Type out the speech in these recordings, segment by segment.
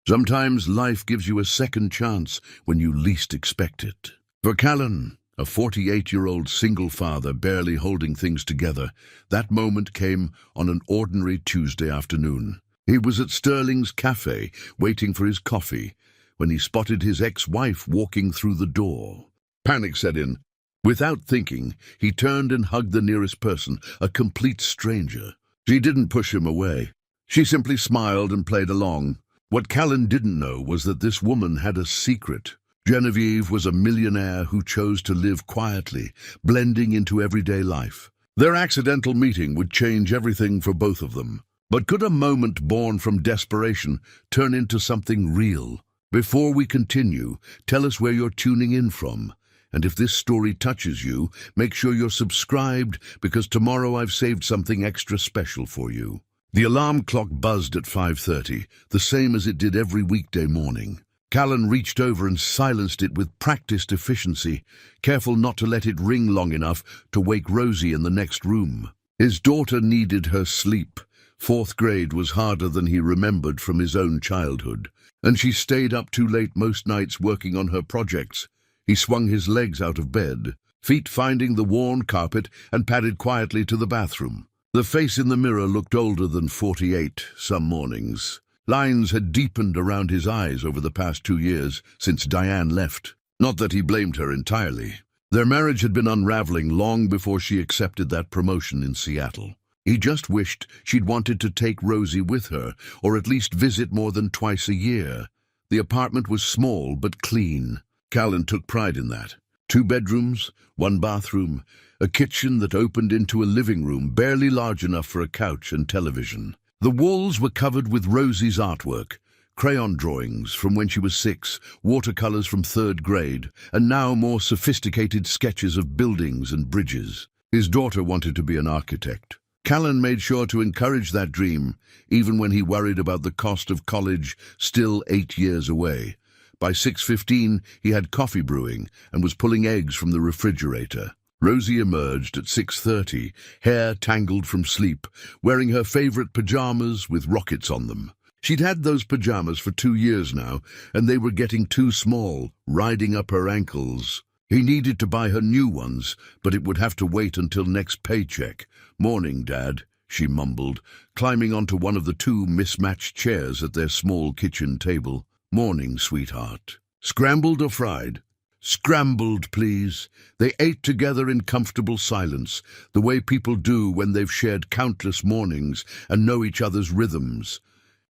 Sometimes life gives you a second chance when you least expect it. For Callan, a 48-year-old single father barely holding things together, that moment came on an ordinary Tuesday afternoon. He was at Sterling's cafe, waiting for his coffee, when he spotted his ex-wife walking through the door. Panic set in. Without thinking, he turned and hugged the nearest person, a complete stranger. She didn't push him away. She simply smiled and played along. What Callan didn't know was that this woman had a secret. Genevieve was a millionaire who chose to live quietly, blending into everyday life. Their accidental meeting would change everything for both of them. But could a moment born from desperation turn into something real? Before we continue, tell us where you're tuning in from. And if this story touches you, make sure you're subscribed, because tomorrow I've saved something extra special for you. The alarm clock buzzed at 5:30, the same as it did every weekday morning. Callan reached over and silenced it with practiced efficiency, careful not to let it ring long enough to wake Rosie in the next room. His daughter needed her sleep. 4th grade was harder than he remembered from his own childhood, and she stayed up too late most nights working on her projects. He swung his legs out of bed, feet finding the worn carpet, and padded quietly to the bathroom. The face in the mirror looked older than 48 some mornings. Lines had deepened around his eyes over the past 2 years, since Diane left. Not that he blamed her entirely. Their marriage had been unraveling long before she accepted that promotion in Seattle. He just wished she'd wanted to take Rosie with her, or at least visit more than twice a year. The apartment was small but clean. Callan took pride in that. 2 bedrooms, 1 bathroom, a kitchen that opened into a living room barely large enough for a couch and television. The walls were covered with Rosie's artwork, crayon drawings from when she was 6, watercolors from 3rd grade, and now more sophisticated sketches of buildings and bridges. His daughter wanted to be an architect. Callan made sure to encourage that dream, even when he worried about the cost of college, still 8 years away. By 6:15, he had coffee brewing and was pulling eggs from the refrigerator. Rosie emerged at 6:30, hair tangled from sleep, wearing her favorite pajamas with rockets on them. She'd had those pajamas for 2 years now, and they were getting too small, riding up her ankles. He needed to buy her new ones, but it would have to wait until next paycheck. "Morning, Dad," she mumbled, climbing onto one of the 2 mismatched chairs at their small kitchen table. "Morning, sweetheart." "Scrambled or fried?" "Scrambled, please." They ate together in comfortable silence, the way people do when they've shared countless mornings and know each other's rhythms.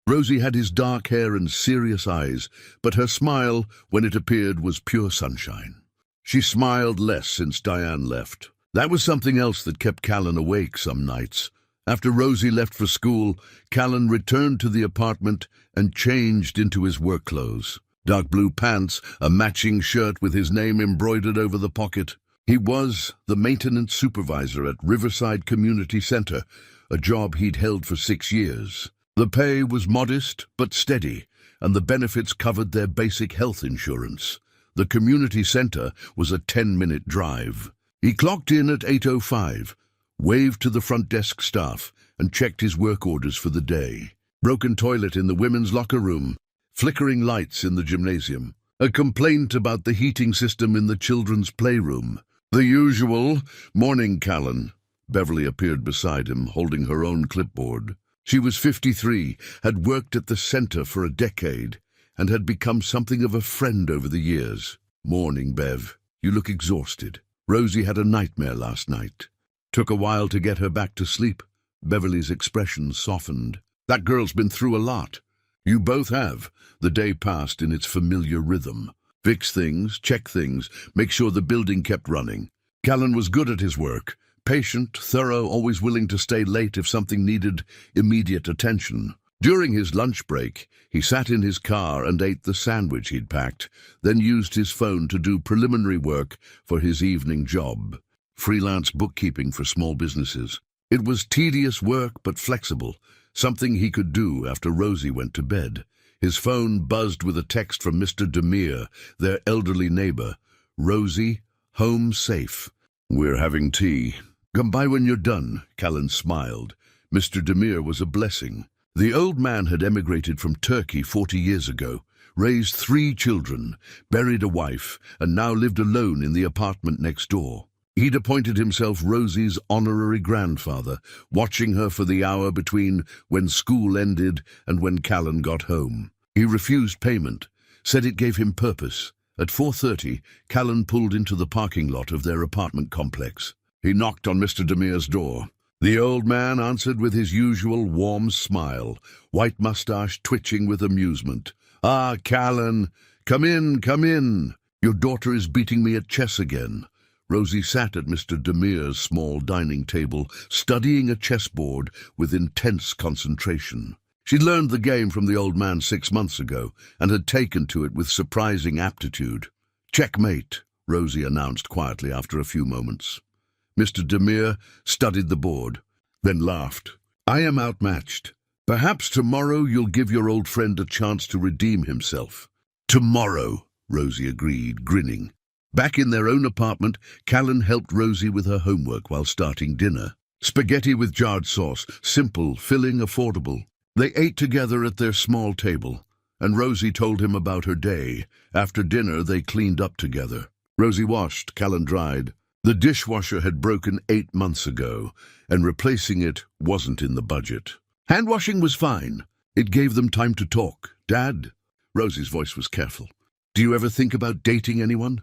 Rosie had his dark hair and serious eyes, but her smile, when it appeared, was pure sunshine. She smiled less since Diane left. That was something else that kept Callan awake some nights. After Rosie left for school, Callan returned to the apartment and changed into his work clothes. Dark blue pants, a matching shirt with his name embroidered over the pocket. He was the maintenance supervisor at Riverside Community Center, a job he'd held for 6 years. The pay was modest but steady, and the benefits covered their basic health insurance. The community center was a 10-minute drive. He clocked in at 8:05, waved to the front desk staff, and checked his work orders for the day. Broken toilet in the women's locker room, flickering lights in the gymnasium, a complaint about the heating system in the children's playroom. The usual. "Morning, Callan." Beverly appeared beside him, holding her own clipboard. She was 53, had worked at the center for a decade, and had become something of a friend over the years. "Morning, Bev. You look exhausted. Rosie had a nightmare last night." Took a while to get her back to sleep. Beverly's expression softened. "That girl's been through a lot." "You both have." The day passed in its familiar rhythm. Fix things, check things, make sure the building kept running. Callan was good at his work, patient, thorough, always willing to stay late if something needed immediate attention. During his lunch break, he sat in his car and ate the sandwich he'd packed, then used his phone to do preliminary work for his evening job. Freelance bookkeeping for small businesses. It was tedious work but flexible, something he could do after Rosie went to bed. His phone buzzed with a text from Mr. Demir, their elderly neighbor. "Rosie, home safe. We're having tea. Come by when you're done." Callan smiled. Mr. Demir was a blessing. The old man had emigrated from Turkey 40 years ago, raised 3 children, buried a wife, and now lived alone in the apartment next door. He'd appointed himself Rosie's honorary grandfather, watching her for the hour between when school ended and when Callan got home. He refused payment, said it gave him purpose. At 4:30, Callan pulled into the parking lot of their apartment complex. He knocked on Mr. Demere's door. The old man answered with his usual warm smile, white mustache twitching with amusement. "Ah, Callan, come in, come in. Your daughter is beating me at chess again." Rosie sat at Mr. Demere's small dining table, studying a chessboard with intense concentration. She'd learned the game from the old man 6 months ago and had taken to it with surprising aptitude. "Checkmate," Rosie announced quietly after a few moments. Mr. Demere studied the board, then laughed. "I am outmatched. Perhaps tomorrow you'll give your old friend a chance to redeem himself." "Tomorrow," Rosie agreed, grinning. Back in their own apartment, Callan helped Rosie with her homework while starting dinner. Spaghetti with jarred sauce, simple, filling, affordable. They ate together at their small table, and Rosie told him about her day. After dinner, they cleaned up together. Rosie washed, Callan dried. The dishwasher had broken 8 months ago, and replacing it wasn't in the budget. Hand washing was fine. It gave them time to talk. "Dad," Rosie's voice was careful, "do you ever think about dating anyone?"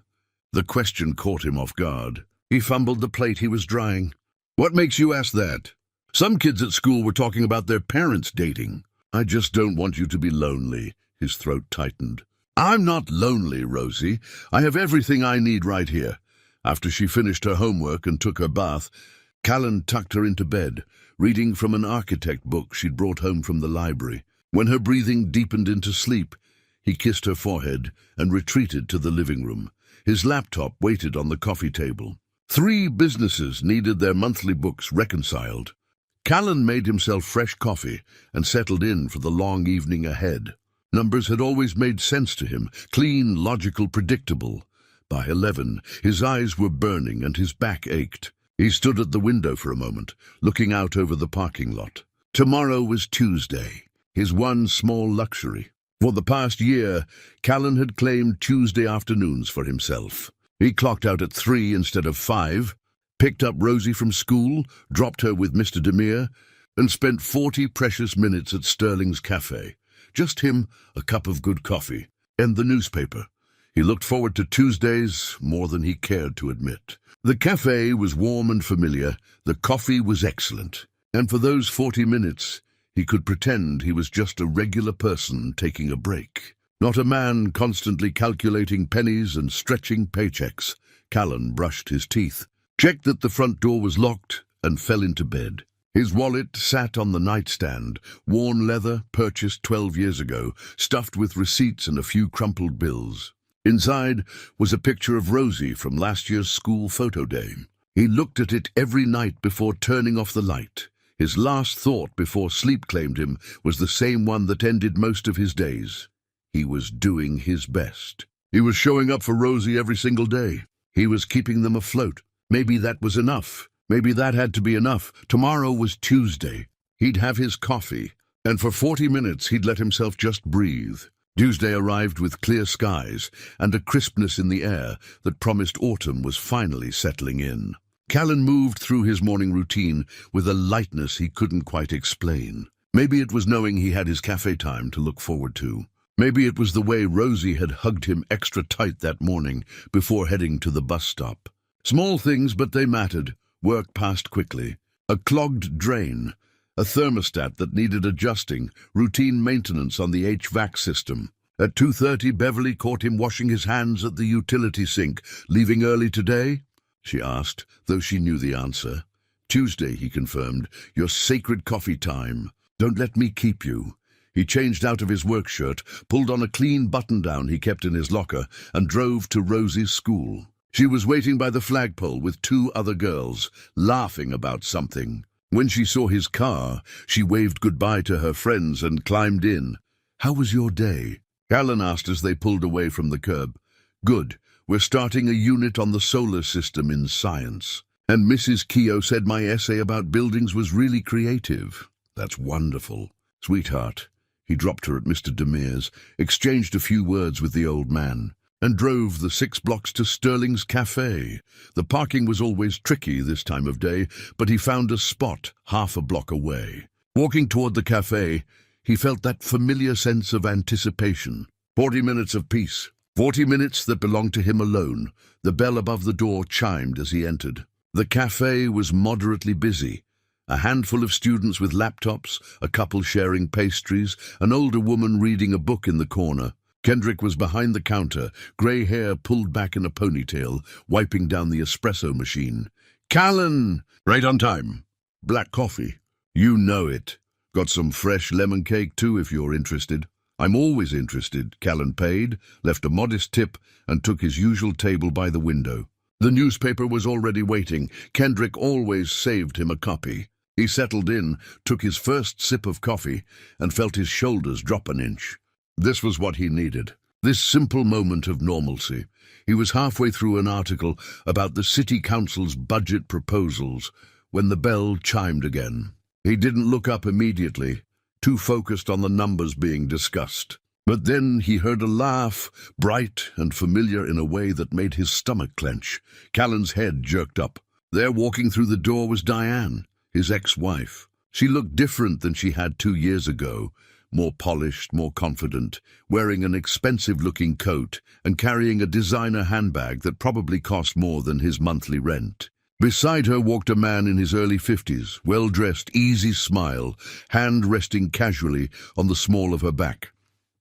The question caught him off guard. He fumbled the plate he was drying. "What makes you ask that? Some kids at school were talking about their parents dating." "I just don't want you to be lonely." His throat tightened. "I'm not lonely, Rosie. I have everything I need right here." After she finished her homework and took her bath, Callan tucked her into bed, reading from an architect book she'd brought home from the library. When her breathing deepened into sleep, he kissed her forehead and retreated to the living room. His laptop waited on the coffee table. 3 businesses needed their monthly books reconciled. Callan made himself fresh coffee and settled in for the long evening ahead. Numbers had always made sense to him, clean, logical, predictable. By 11, his eyes were burning and his back ached. He stood at the window for a moment, looking out over the parking lot. Tomorrow was Tuesday, his one small luxury. For the past year, Callan had claimed Tuesday afternoons for himself. He clocked out at 3 instead of 5, picked up Rosie from school, dropped her with Mr. Demere, and spent 40 precious minutes at Sterling's cafe. Just him, a cup of good coffee, and the newspaper. He looked forward to Tuesdays more than he cared to admit. The cafe was warm and familiar, the coffee was excellent, and for those 40 minutes, he could pretend he was just a regular person taking a break. Not a man constantly calculating pennies and stretching paychecks. Callan brushed his teeth, checked that the front door was locked, and fell into bed. His wallet sat on the nightstand, worn leather, purchased 12 years ago, stuffed with receipts and a few crumpled bills. Inside was a picture of Rosie from last year's school photo day. He looked at it every night before turning off the light. His last thought before sleep claimed him was the same one that ended most of his days. He was doing his best. He was showing up for Rosie every single day. He was keeping them afloat. Maybe that was enough. Maybe that had to be enough. Tomorrow was Tuesday. He'd have his coffee, and for 40 minutes he'd let himself just breathe. Tuesday arrived with clear skies and a crispness in the air that promised autumn was finally settling in. Callan moved through his morning routine with a lightness he couldn't quite explain. Maybe it was knowing he had his cafe time to look forward to. Maybe it was the way Rosie had hugged him extra tight that morning before heading to the bus stop. Small things, but they mattered. Work passed quickly. A clogged drain, a thermostat that needed adjusting, routine maintenance on the HVAC system. At 2:30, Beverly caught him washing his hands at the utility sink. "Leaving early today?" she asked, though she knew the answer. "Tuesday," he confirmed, "your sacred coffee time. Don't let me keep you." He changed out of his work shirt, pulled on a clean button-down he kept in his locker, and drove to Rosie's school. She was waiting by the flagpole with 2 other girls, laughing about something. When she saw his car, she waved goodbye to her friends and climbed in. "How was your day?" Callan asked as they pulled away from the curb. "Good. We're starting a unit on the solar system in science. And Mrs. Kaew said my essay about buildings was really creative." "That's wonderful." Sweetheart. He dropped her at Mr. Demere's, exchanged a few words with the old man, and drove the 6 blocks to Sterling's Cafe. The parking was always tricky this time of day, but he found a spot half a block away. Walking toward the cafe, he felt that familiar sense of anticipation. 40 minutes of peace. 40 minutes that belonged to him alone. The bell above the door chimed as he entered. The cafe was moderately busy. A handful of students with laptops, a couple sharing pastries, an older woman reading a book in the corner. Kendrick was behind the counter, grey hair pulled back in a ponytail, wiping down the espresso machine. "Callan!" "Right on time." "Black coffee." "You know it. Got some fresh lemon cake too if you're interested." "I'm always interested." Callan paid, left a modest tip, and took his usual table by the window. The newspaper was already waiting. Kendrick always saved him a copy. He settled in, took his first sip of coffee, and felt his shoulders drop an inch. This was what he needed. This simple moment of normalcy. He was halfway through an article about the city council's budget proposals when the bell chimed again. He didn't look up immediately, too focused on the numbers being discussed. But then he heard a laugh, bright and familiar in a way that made his stomach clench. Callan's head jerked up. There, walking through the door, was Diane, his ex-wife. She looked different than she had 2 years ago, more polished, more confident, wearing an expensive-looking coat and carrying a designer handbag that probably cost more than his monthly rent. Beside her walked a man in his early 50s, well-dressed, easy smile, hand resting casually on the small of her back.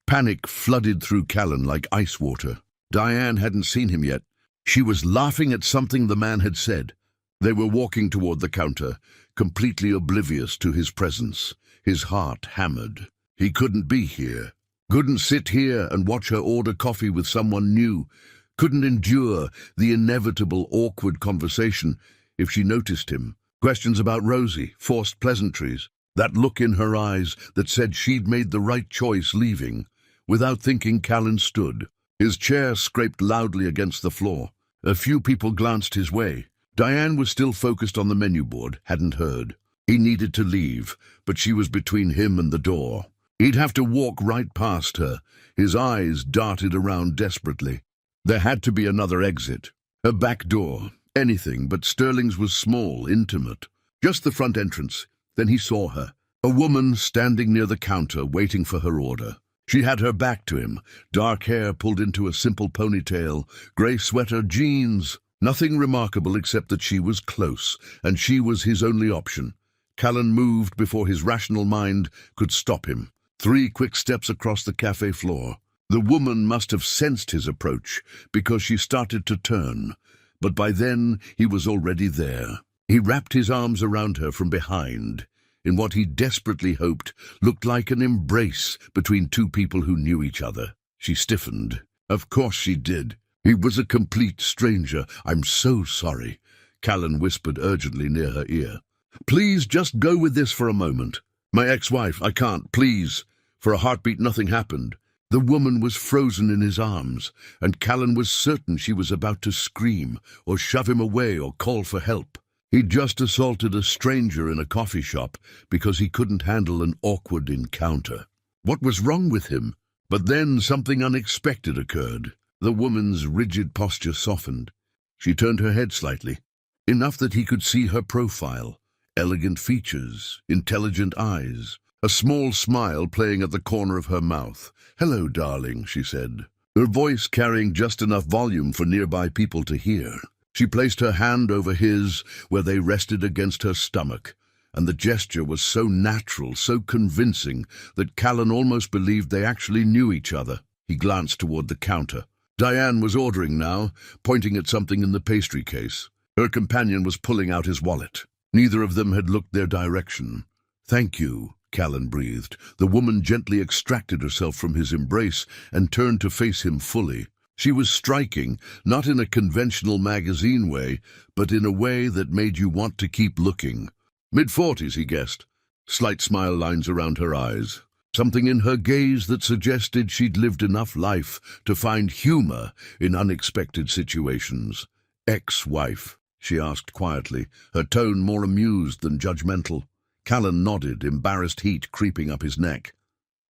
Panic flooded through Callan like ice water. Diane hadn't seen him yet. She was laughing at something the man had said. They were walking toward the counter, completely oblivious to his presence. His heart hammered. He couldn't be here. Couldn't sit here and watch her order coffee with someone new. Couldn't endure the inevitable awkward conversation if she noticed him. Questions about Rosie, forced pleasantries. That look in her eyes that said she'd made the right choice leaving. Without thinking, Callan stood. His chair scraped loudly against the floor. A few people glanced his way. Diane was still focused on the menu board, hadn't heard. He needed to leave, but she was between him and the door. He'd have to walk right past her. His eyes darted around desperately. There had to be another exit. A back door. Anything, but Sterling's was small, intimate. Just the front entrance. Then he saw her. A woman standing near the counter, waiting for her order. She had her back to him, dark hair pulled into a simple ponytail, grey sweater, jeans. Nothing remarkable except that she was close, and she was his only option. Callan moved before his rational mind could stop him. 3 quick steps across the cafe floor. The woman must have sensed his approach, because she started to turn. But by then, he was already there. He wrapped his arms around her from behind, in what he desperately hoped looked like an embrace between 2 people who knew each other. She stiffened. Of course she did. He was a complete stranger. "I'm so sorry," Callan whispered urgently near her ear. "Please just go with this for a moment. My ex-wife, I can't, please." For a heartbeat, nothing happened. The woman was frozen in his arms, and Callan was certain she was about to scream, or shove him away, or call for help. He'd just assaulted a stranger in a coffee shop because he couldn't handle an awkward encounter. What was wrong with him? But then something unexpected occurred. The woman's rigid posture softened. She turned her head slightly, enough that he could see her profile, elegant features, intelligent eyes, a small smile playing at the corner of her mouth. "Hello, darling," she said, her voice carrying just enough volume for nearby people to hear. She placed her hand over his, where they rested against her stomach, and the gesture was so natural, so convincing, that Callan almost believed they actually knew each other. He glanced toward the counter. Diane was ordering now, pointing at something in the pastry case. Her companion was pulling out his wallet. Neither of them had looked their direction. "Thank you," Callan breathed. The woman gently extracted herself from his embrace and turned to face him fully. She was striking, not in a conventional magazine way, but in a way that made you want to keep looking. Mid-40s, he guessed. Slight smile lines around her eyes. Something in her gaze that suggested she'd lived enough life to find humor in unexpected situations. "Ex-wife?" she asked quietly, her tone more amused than judgmental. Callan nodded, embarrassed heat creeping up his neck.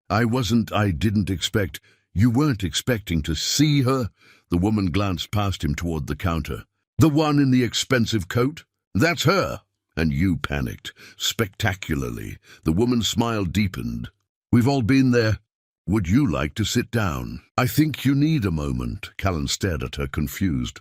I didn't expect. You weren't expecting to see her? The woman glanced past him toward the counter. The one in the expensive coat? That's her. And you panicked, spectacularly. The woman's smile deepened. We've all been there. Would you like to sit down? I think you need a moment. Callan stared at her, confused.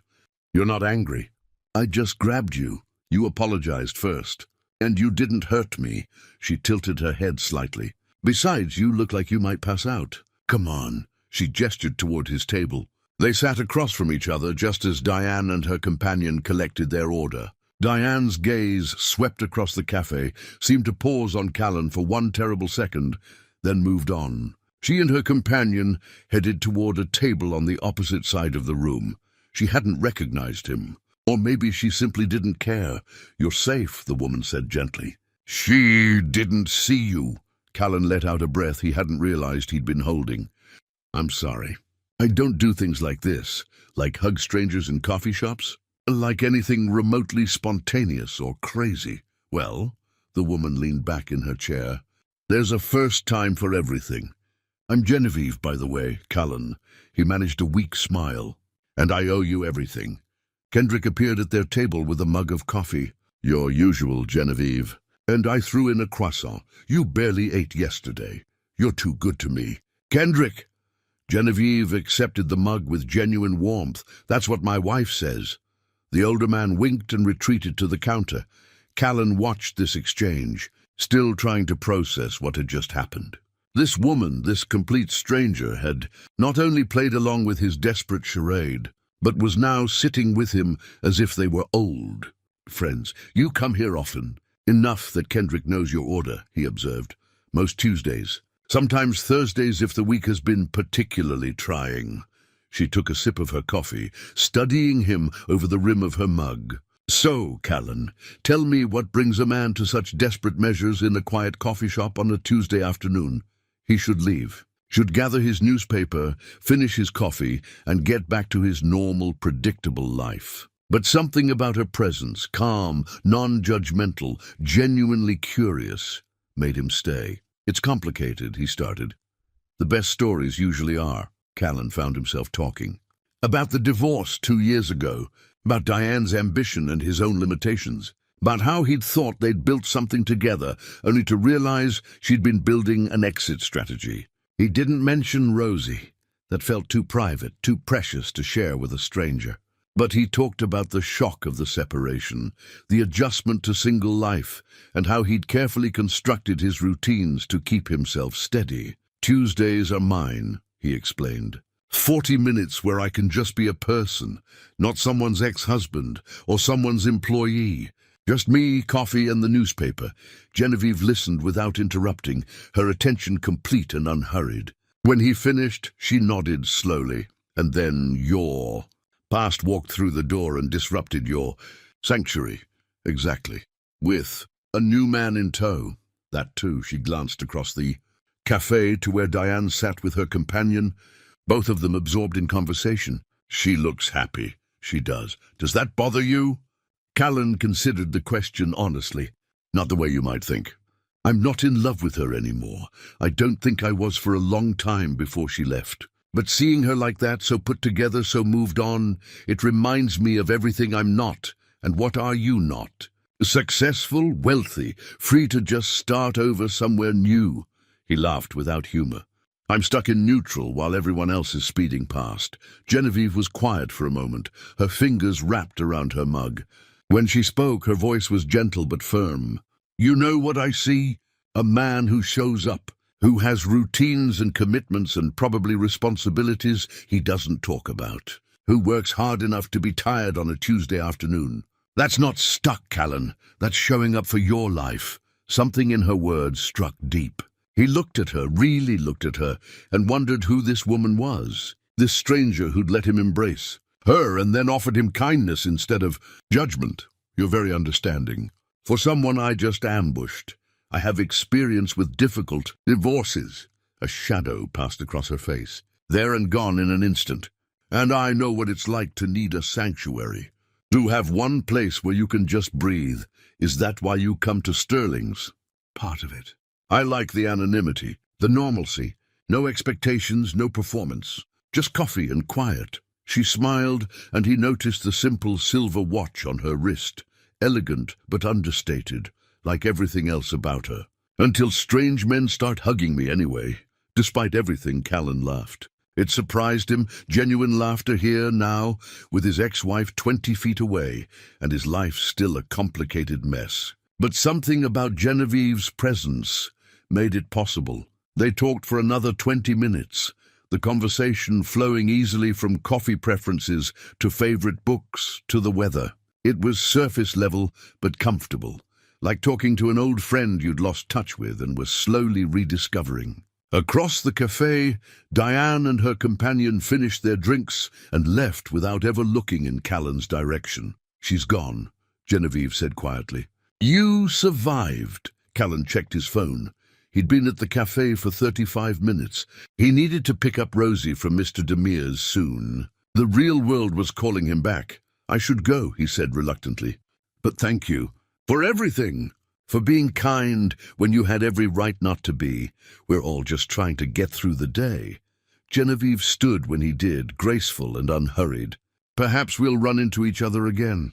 You're not angry. I just grabbed you. You apologized first. And you didn't hurt me. She tilted her head slightly. Besides, you look like you might pass out. Come on. She gestured toward his table. They sat across from each other just as Diane and her companion collected their order. Diane's gaze swept across the cafe, seemed to pause on Callan for one terrible second, then moved on. She and her companion headed toward a table on the opposite side of the room. She hadn't recognized him. Or maybe she simply didn't care. You're safe, the woman said gently. She didn't see you. Callan let out a breath he hadn't realized he'd been holding. I'm sorry. I don't do things like this, like hug strangers in coffee shops, like anything remotely spontaneous or crazy. Well, the woman leaned back in her chair. There's a first time for everything. I'm Genevieve, by the way, Callan. He managed a weak smile. And I owe you everything. Kendrick appeared at their table with a mug of coffee. Your usual, Genevieve. And I threw in a croissant. You barely ate yesterday. You're too good to me. Kendrick! Genevieve accepted the mug with genuine warmth. That's what my wife says. The older man winked and retreated to the counter. Callan watched this exchange, still trying to process what had just happened. This woman, this complete stranger, had not only played along with his desperate charade, but was now sitting with him as if they were old friends. You come here often. Enough that Kendrick knows your order, he observed. Most Tuesdays. Sometimes Thursdays if the week has been particularly trying. She took a sip of her coffee, studying him over the rim of her mug. So, Callan, tell me what brings a man to such desperate measures in a quiet coffee shop on a Tuesday afternoon. He should leave. Should gather his newspaper, finish his coffee, and get back to his normal, predictable life. But something about her presence, calm, non-judgmental, genuinely curious, made him stay. It's complicated, he started. The best stories usually are. Callan found himself talking. About the divorce 2 years ago, about Diane's ambition and his own limitations, about how he'd thought they'd built something together, only to realize she'd been building an exit strategy. He didn't mention Rosie. That felt too private, too precious to share with a stranger. But he talked about the shock of the separation, the adjustment to single life, and how he'd carefully constructed his routines to keep himself steady. Tuesdays are mine, he explained. 40 minutes where I can just be a person, not someone's ex-husband or someone's employee. Just me, coffee, and the newspaper. Genevieve listened without interrupting, her attention complete and unhurried. When he finished, she nodded slowly. And then Past walked through the door and disrupted your sanctuary. Exactly. With a new man in tow. That too, she glanced across the cafe to where Diane sat with her companion, both of them absorbed in conversation. She looks happy. She does. Does that bother you? Callan considered the question honestly. Not the way you might think. I'm not in love with her anymore. I don't think I was for a long time before she left. But seeing her like that, so put together, so moved on, it reminds me of everything I'm not. And what are you not? Successful, wealthy, free to just start over somewhere new. He laughed without humor. I'm stuck in neutral while everyone else is speeding past. Genevieve was quiet for a moment, her fingers wrapped around her mug. When she spoke, her voice was gentle but firm. You know what I see? A man who shows up, who has routines and commitments and probably responsibilities he doesn't talk about, who works hard enough to be tired on a Tuesday afternoon. That's not stuck, Callan. That's showing up for your life. Something in her words struck deep. He looked at her, really looked at her, and wondered who this woman was, this stranger who'd let him embrace her and then offered him kindness instead of judgment. You're very understanding. For someone I just ambushed, I have experience with difficult divorces. A shadow passed across her face, there and gone in an instant. And I know what it's like to need a sanctuary. To have one place where you can just breathe. Is that why you come to Sterling's? part of it. I like the anonymity, the normalcy. No expectations, no performance. Just coffee and quiet. She smiled, and he noticed the simple silver watch on her wrist. Elegant but understated, like everything else about her. Until strange men start hugging me anyway. Despite everything, Callan laughed. It surprised him, genuine laughter here now, with his ex-wife 20 feet away, and his life still a complicated mess. But something about Genevieve's presence made it possible. They talked for another 20 minutes, the conversation flowing easily from coffee preferences to favorite books to the weather. It was surface level but comfortable, like talking to an old friend you'd lost touch with and were slowly rediscovering. Across the cafe, Diane and her companion finished their drinks and left without ever looking in Callan's direction. "She's gone," Genevieve said quietly. "You survived." Callan checked his phone. He'd been at the cafe for 35 minutes. He needed to pick up Rosie from Mr. Demire's soon. The real world was calling him back. "I should go," he said reluctantly. "But thank you. For everything. For being kind when you had every right not to be. We're all just trying to get through the day." Genevieve stood when he did, graceful and unhurried. "Perhaps we'll run into each other again."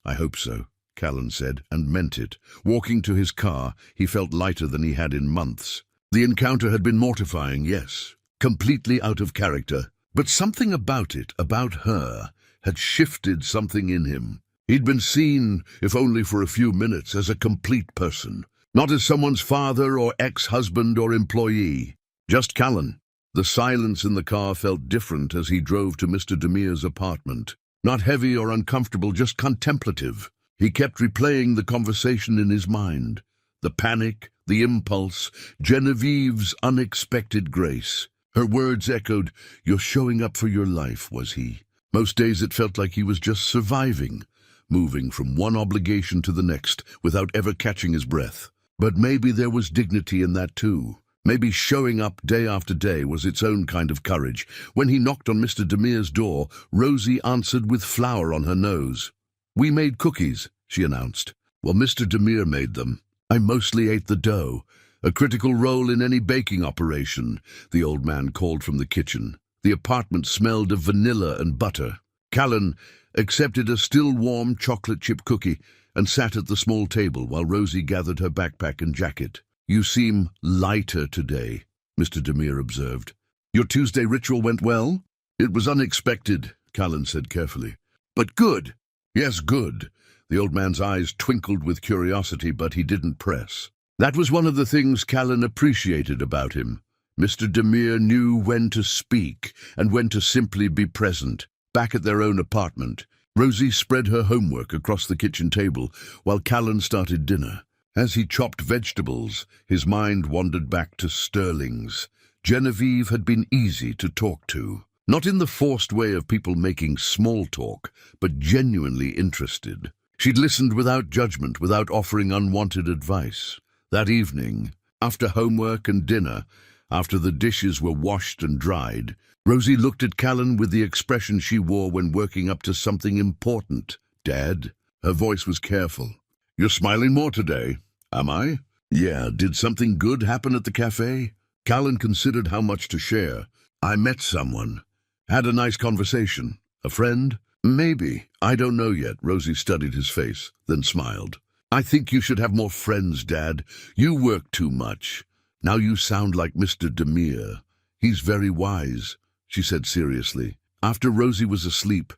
"I hope so," Callan said, and meant it. Walking to his car, he felt lighter than he had in months. The encounter had been mortifying, yes, completely out of character. But something about it, about her, had shifted something in him. He'd been seen, if only for a few minutes, as a complete person, not as someone's father or ex-husband or employee. Just Callan. The silence in the car felt different as he drove to Mr. Demire's apartment. Not heavy or uncomfortable, just contemplative. He kept replaying the conversation in his mind. The panic, the impulse, Genevieve's unexpected grace. Her words echoed, "You're showing up for your life," was he. Most days it felt like he was just surviving, moving from one obligation to the next without ever catching his breath. But maybe there was dignity in that too. Maybe showing up day after day was its own kind of courage. When he knocked on Mr. Demire's door, Rosie answered with flour on her nose. "We made cookies," she announced. "Well, Mr. Demire made them. I mostly ate the dough. A critical role in any baking operation," the old man called from the kitchen. The apartment smelled of vanilla and butter. Callan accepted a still warm chocolate chip cookie and sat at the small table while Rosie gathered her backpack and jacket. "You seem lighter today," Mr. Demire observed. "Your Tuesday ritual went well?" "It was unexpected," Callan said carefully. "But good." "Yes, good." The old man's eyes twinkled with curiosity, but he didn't press. That was one of the things Callan appreciated about him. Mr. Demire knew when to speak and when to simply be present. Back at their own apartment, Rosie spread her homework across the kitchen table while Callan started dinner. As he chopped vegetables, his mind wandered back to Sterling's. Genevieve had been easy to talk to. Not in the forced way of people making small talk, but genuinely interested. She'd listened without judgment, without offering unwanted advice. That evening, after homework and dinner, after the dishes were washed and dried, Rosie looked at Callan with the expression she wore when working up to something important. "Dad?" Her voice was careful. "You're smiling more today." "Am I?" "Yeah, did something good happen at the cafe?" Callan considered how much to share. "I met someone. Had a nice conversation. A friend?" "Maybe. I don't know yet." Rosie studied his face, then smiled. "I think you should have more friends, Dad. You work too much. Now you sound like Mr. Demire. He's very wise," she said seriously. After Rosie was asleep,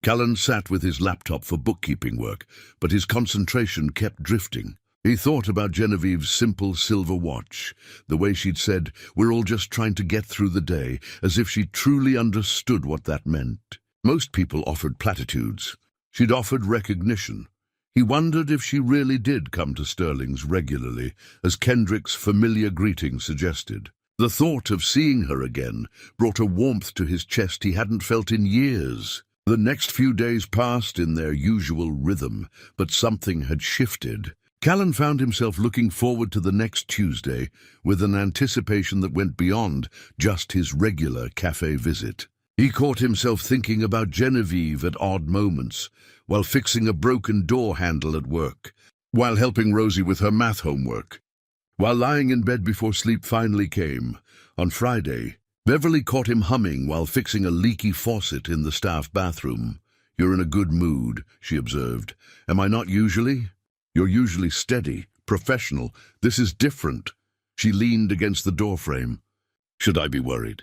Callan sat with his laptop for bookkeeping work, but his concentration kept drifting. He thought about Genevieve's simple silver watch, the way she'd said, "We're all just trying to get through the day," as if she truly understood what that meant. Most people offered platitudes. She'd offered recognition. He wondered if she really did come to Sterling's regularly, as Kendrick's familiar greeting suggested. The thought of seeing her again brought a warmth to his chest he hadn't felt in years. The next few days passed in their usual rhythm, but something had shifted. Callan found himself looking forward to the next Tuesday with an anticipation that went beyond just his regular cafe visit. He caught himself thinking about Genevieve at odd moments, while fixing a broken door handle at work, while helping Rosie with her math homework. While lying in bed before sleep finally came, on Friday, Beverly caught him humming while fixing a leaky faucet in the staff bathroom. "You're in a good mood," she observed. "Am I not usually?" "You're usually steady, professional. This is different." She leaned against the doorframe. "Should I be worried?"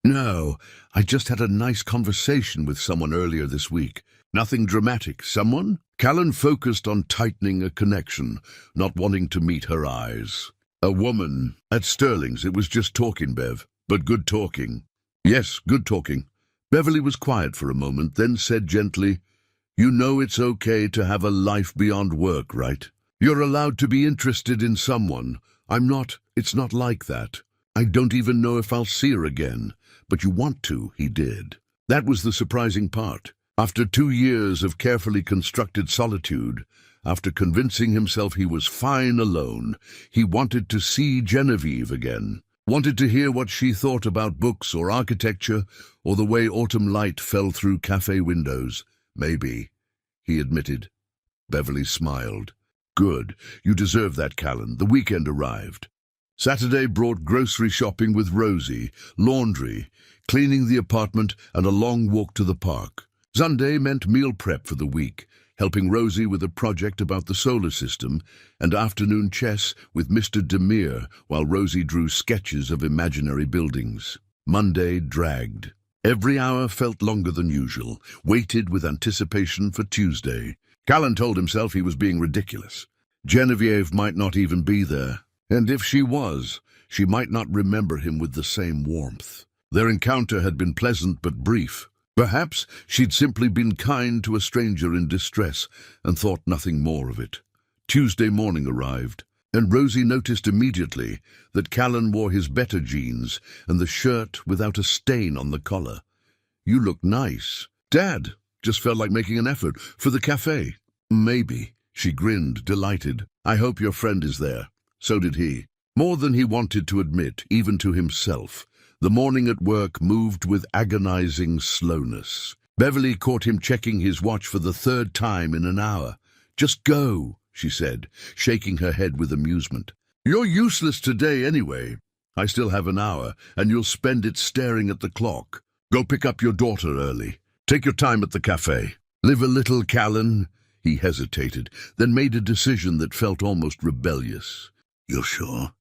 "No, I just had a nice conversation with someone earlier this week. Nothing dramatic. Someone?" Callan focused on tightening a connection, not wanting to meet her eyes. "A woman. At Sterling's. It was just talking, Bev. But good talking." "Yes, good talking." Beverly was quiet for a moment, then said gently, "You know it's okay to have a life beyond work, right? You're allowed to be interested in someone. I'm not. It's not like that. I don't even know if I'll see her again. But you want to," he did. That was the surprising part. After 2 years of carefully constructed solitude, after convincing himself he was fine alone, he wanted to see Genevieve again. Wanted to hear what she thought about books or architecture or the way autumn light fell through cafe windows. "Maybe," he admitted. Beverly smiled. "Good. You deserve that, Callan." The weekend arrived. Saturday brought grocery shopping with Rosie, laundry, cleaning the apartment, and a long walk to the park. Sunday meant meal prep for the week, helping Rosie with a project about the solar system, and afternoon chess with Mr. Demir while Rosie drew sketches of imaginary buildings. Monday dragged. Every hour felt longer than usual, waited with anticipation for Tuesday. Callan told himself he was being ridiculous. Genevieve might not even be there, and if she was, she might not remember him with the same warmth. Their encounter had been pleasant but brief. Perhaps she'd simply been kind to a stranger in distress and thought nothing more of it. Tuesday morning arrived, and Rosie noticed immediately that Callan wore his better jeans and the shirt without a stain on the collar. "You look nice." "Dad, just felt like making an effort for the cafe." "Maybe." She grinned, delighted. "I hope your friend is there." So did he. More than he wanted to admit, even to himself. The morning at work moved with agonizing slowness. Beverly caught him checking his watch for the 3rd time in an hour. "Just go," she said, shaking her head with amusement. "You're useless today anyway. I still have an hour, and you'll spend it staring at the clock. Go pick up your daughter early. Take your time at the cafe." "Live a little, Callan." He hesitated, then made a decision that felt almost rebellious. "You're sure?"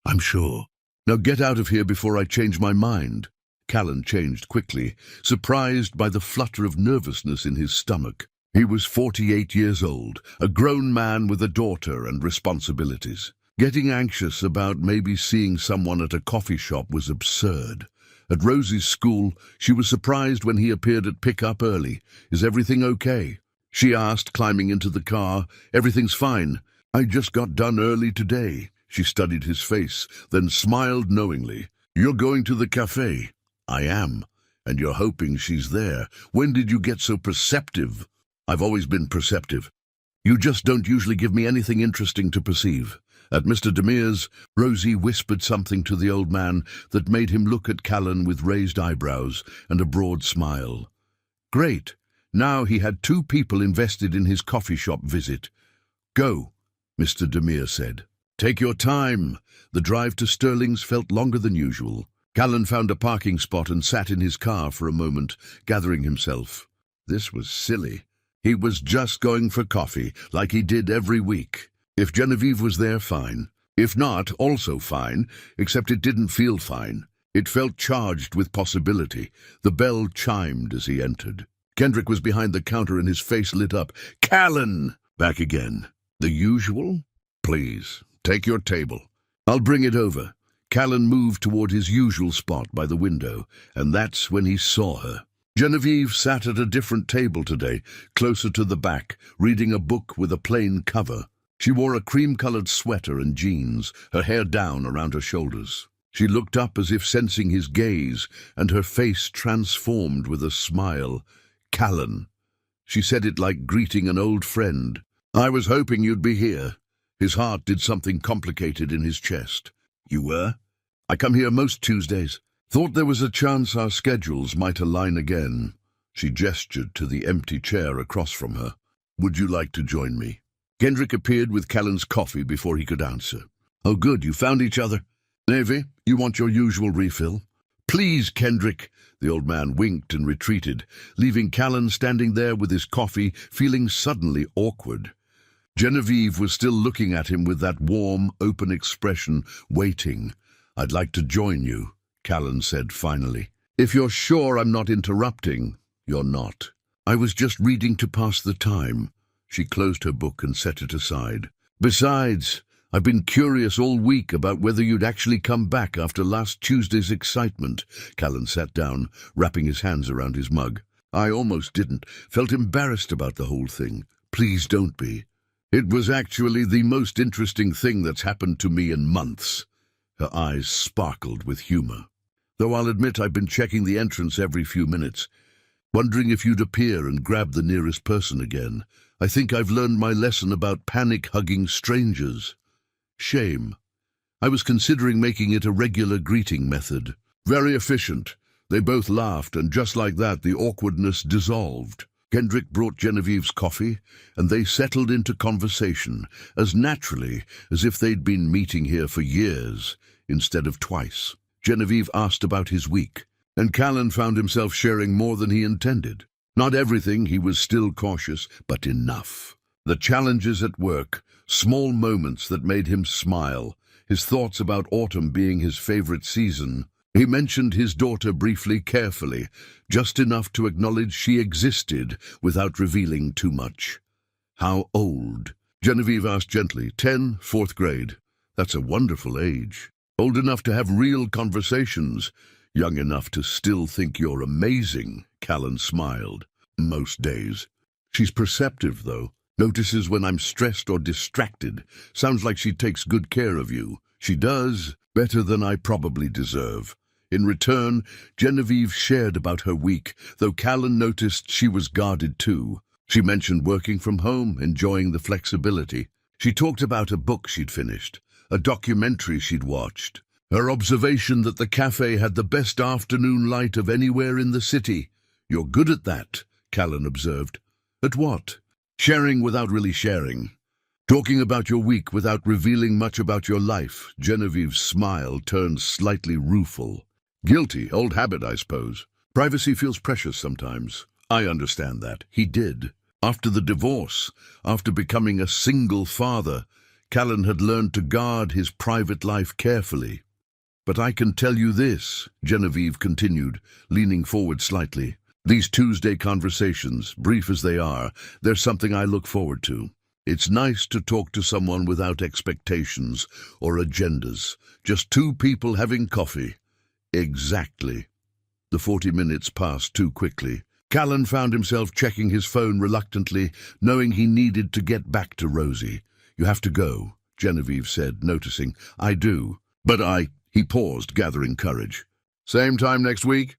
"I'm sure." "Now get out of here before I change my mind." Callan changed quickly, surprised by the flutter of nervousness in his stomach. He was 48 years old, a grown man with a daughter and responsibilities. Getting anxious about maybe seeing someone at a coffee shop was absurd. At Rosie's school, she was surprised when he appeared at pick-up early. "Is everything okay?" she asked, climbing into the car. "Everything's fine. I just got done early today." She studied his face, then smiled knowingly. "You're going to the cafe?" "I am. And you're hoping she's there. When did you get so perceptive?" "I've always been perceptive. You just don't usually give me anything interesting to perceive." At Mr. Demir's, Rosie whispered something to the old man that made him look at Callan with raised eyebrows and a broad smile. Great. Now he had 2 people invested in his coffee shop visit. "Go," Mr. Demir said. "Take your time." The drive to Sterling's felt longer than usual. Callan found a parking spot and sat in his car for a moment, gathering himself. This was silly. He was just going for coffee, like he did every week. If Genevieve was there, fine. If not, also fine, except it didn't feel fine. It felt charged with possibility. The bell chimed as he entered. Kendrick was behind the counter and his face lit up. "Callan!" Back again. "The usual?" "Please, take your table." "I'll bring it over." Callan moved toward his usual spot by the window, and that's when he saw her. Genevieve sat at a different table today, closer to the back, reading a book with a plain cover. She wore a cream-colored sweater and jeans, her hair down around her shoulders. She looked up as if sensing his gaze, and her face transformed with a smile. "Callan." She said it like greeting an old friend. "I was hoping you'd be here." His heart did something complicated in his chest. "You were?" "I come here most Tuesdays. Thought there was a chance our schedules might align again." She gestured to the empty chair across from her. "Would you like to join me?" Kendrick appeared with Callan's coffee before he could answer. Oh, good, you found each other. Navy, you want your usual refill? Please, Kendrick. The old man winked and retreated, leaving Callan standing there with his coffee, feeling suddenly awkward. Genevieve was still looking at him with that warm, open expression, waiting. I'd like to join you, Callan said finally. If you're sure I'm not interrupting, you're not. I was just reading to pass the time. She closed her book and set it aside. Besides, I've been curious all week about whether you'd actually come back after last Tuesday's excitement. Callan sat down, wrapping his hands around his mug. I almost didn't. Felt embarrassed about the whole thing. Please don't be. It was actually the most interesting thing that's happened to me in months. Her eyes sparkled with humor. Though I'll admit I've been checking the entrance every few minutes, wondering if you'd appear and grab the nearest person again. I think I've learned my lesson about panic-hugging strangers. Shame. I was considering making it a regular greeting method. Very efficient. They both laughed, and just like that, the awkwardness dissolved. Kendrick brought Genevieve's coffee, and they settled into conversation, as naturally as if they'd been meeting here for years, instead of twice. Genevieve asked about his week, and Callan found himself sharing more than he intended. Not everything, he was still cautious, but enough. The challenges at work, small moments that made him smile, his thoughts about autumn being his favorite season. He mentioned his daughter briefly, carefully, just enough to acknowledge she existed without revealing too much. How old? Genevieve asked gently. 10, 4th grade. That's a wonderful age. Old enough to have real conversations. Young enough to still think you're amazing, Callan smiled. Most days. She's perceptive, though. Notices when I'm stressed or distracted. Sounds like she takes good care of you. She does, better than I probably deserve. In return, Genevieve shared about her week, though Callan noticed she was guarded too. She mentioned working from home, enjoying the flexibility. She talked about a book she'd finished, a documentary she'd watched, her observation that the cafe had the best afternoon light of anywhere in the city. You're good at that, Callan observed. At what? Sharing without really sharing. Talking about your week without revealing much about your life. Genevieve's smile turned slightly rueful. Guilty, old habit, I suppose. Privacy feels precious sometimes. I understand that. He did. After the divorce, after becoming a single father, Callan had learned to guard his private life carefully. But I can tell you this, Genevieve continued, leaning forward slightly. These Tuesday conversations, brief as they are, they're something I look forward to. It's nice to talk to someone without expectations or agendas. Just two people having coffee. Exactly. The 40 minutes passed too quickly. Callan found himself checking his phone reluctantly, knowing he needed to get back to Rosie. You have to go, Genevieve said, noticing. I do. But He paused, gathering courage. Same time next week?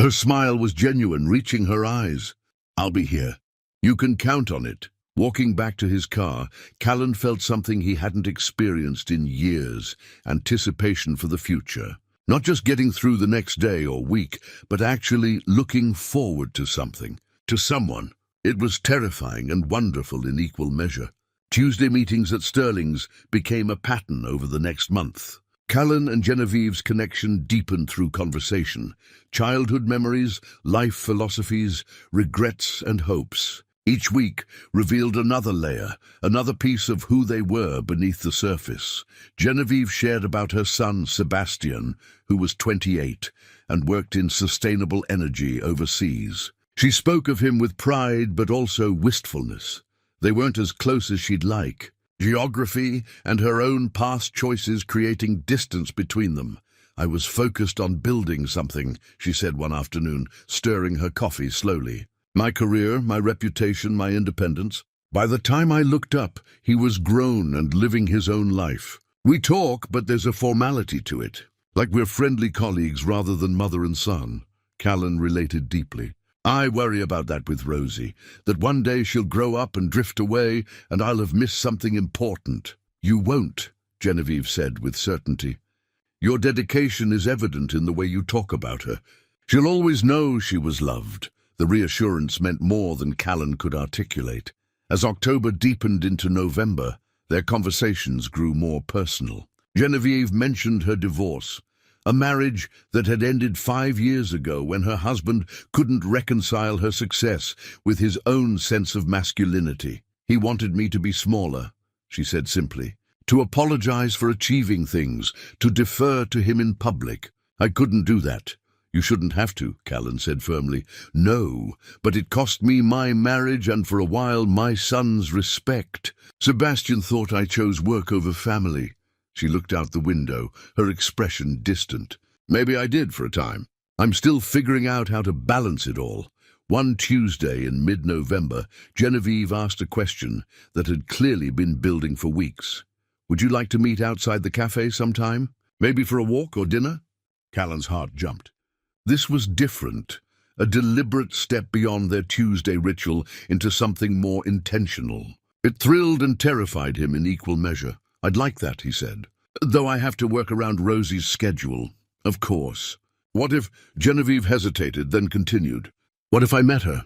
Her smile was genuine, reaching her eyes. I'll be here. You can count on it. Walking back to his car, Callan felt something he hadn't experienced in years, anticipation for the future. Not just getting through the next day or week, but actually looking forward to something, to someone. It was terrifying and wonderful in equal measure. Tuesday meetings at Sterling's became a pattern over the next month. Callan and Genevieve's connection deepened through conversation. Childhood memories, life philosophies, regrets and hopes. Each week revealed another layer, another piece of who they were beneath the surface. Genevieve shared about her son, Sebastian, who was 28 and worked in sustainable energy overseas. She spoke of him with pride but also wistfulness. They weren't as close as she'd like. Geography and her own past choices creating distance between them. I was focused on building something, she said one afternoon, stirring her coffee slowly. My career, my reputation, my independence. By the time I looked up, he was grown and living his own life. We talk, but there's a formality to it. Like we're friendly colleagues rather than mother and son. Callan related deeply. I worry about that with Rosie, that one day she'll grow up and drift away and I'll have missed something important. You won't, Genevieve said with certainty. Your dedication is evident in the way you talk about her. She'll always know she was loved. The reassurance meant more than Callan could articulate. As October deepened into November, their conversations grew more personal. Genevieve mentioned her divorce, a marriage that had ended 5 years ago when her husband couldn't reconcile her success with his own sense of masculinity. He wanted me to be smaller, she said simply, to apologize for achieving things, to defer to him in public. I couldn't do that. You shouldn't have to, Callan said firmly. No, but it cost me my marriage and for a while my son's respect. Sebastian thought I chose work over family. She looked out the window, her expression distant. Maybe I did for a time. I'm still figuring out how to balance it all. One Tuesday in mid-November, Genevieve asked a question that had clearly been building for weeks. Would you like to meet outside the cafe sometime? Maybe for a walk or dinner? Callan's heart jumped. This was different, a deliberate step beyond their Tuesday ritual into something more intentional. It thrilled and terrified him in equal measure. I'd like that, he said. Though I have to work around Rosie's schedule. Of course. What if Genevieve hesitated, then continued? What if I met her?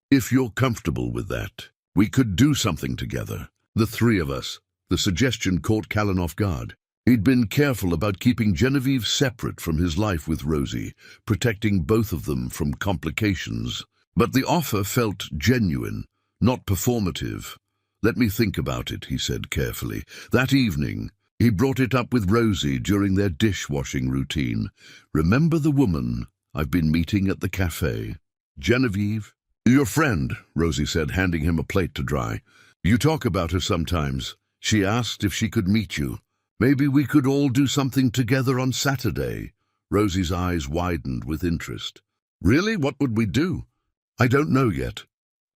If you're comfortable with that, we could do something together. The three of us. The suggestion caught Callan off guard. He'd been careful about keeping Genevieve separate from his life with Rosie, protecting both of them from complications. But the offer felt genuine, not performative. Let me think about it, he said carefully. That evening, he brought it up with Rosie during their dishwashing routine. Remember the woman I've been meeting at the cafe? Genevieve? Your friend, Rosie said, handing him a plate to dry. You talk about her sometimes. She asked if she could meet you. Maybe we could all do something together on Saturday. Rosie's eyes widened with interest. Really? What would we do? I don't know yet.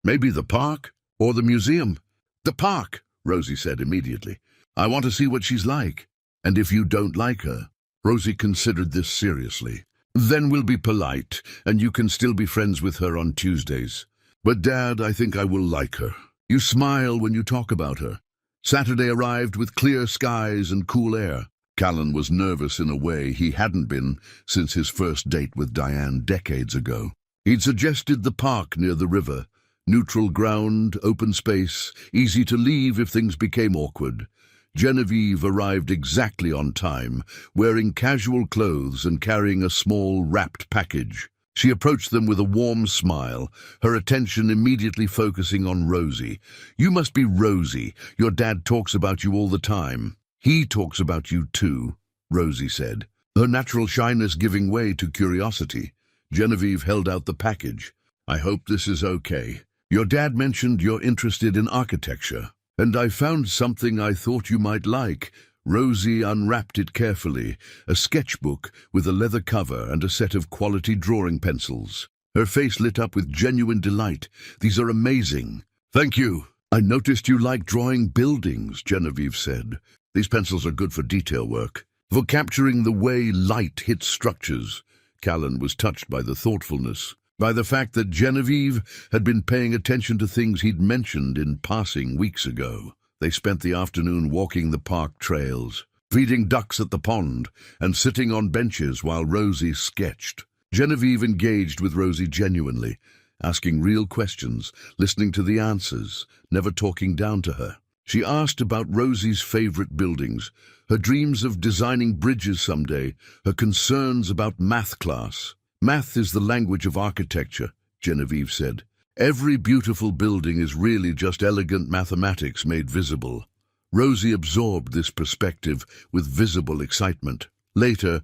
Maybe the park or the museum. The park, Rosie said immediately. I want to see what she's like. And if you don't like her, Rosie considered this seriously, then we'll be polite, and you can still be friends with her on Tuesdays. But Dad, I think I will like her. You smile when you talk about her. Saturday arrived with clear skies and cool air. Callan was nervous in a way he hadn't been since his first date with Diane decades ago. He'd suggested the park near the river. Neutral ground, open space, easy to leave if things became awkward. Genevieve arrived exactly on time, wearing casual clothes and carrying a small wrapped package. She approached them with a warm smile, her attention immediately focusing on Rosie. You must be Rosie. Your dad talks about you all the time. He talks about you too, Rosie said, her natural shyness giving way to curiosity. Genevieve held out the package. I hope this is okay. Your dad mentioned you're interested in architecture, and I found something I thought you might like. Rosie unwrapped it carefully, a sketchbook with a leather cover and a set of quality drawing pencils. Her face lit up with genuine delight. These are amazing. Thank you. I noticed you like drawing buildings, Genevieve said. These pencils are good for detail work, for capturing the way light hits structures. Callan was touched by the thoughtfulness, by the fact that Genevieve had been paying attention to things he'd mentioned in passing weeks ago. They spent the afternoon walking the park trails, feeding ducks at the pond, and sitting on benches while Rosie sketched. Genevieve engaged with Rosie genuinely, asking real questions, listening to the answers, never talking down to her. She asked about Rosie's favorite buildings, her dreams of designing bridges someday, her concerns about math class. Math is the language of architecture, Genevieve said. Every beautiful building is really just elegant mathematics made visible. Rosie absorbed this perspective with visible excitement. Later,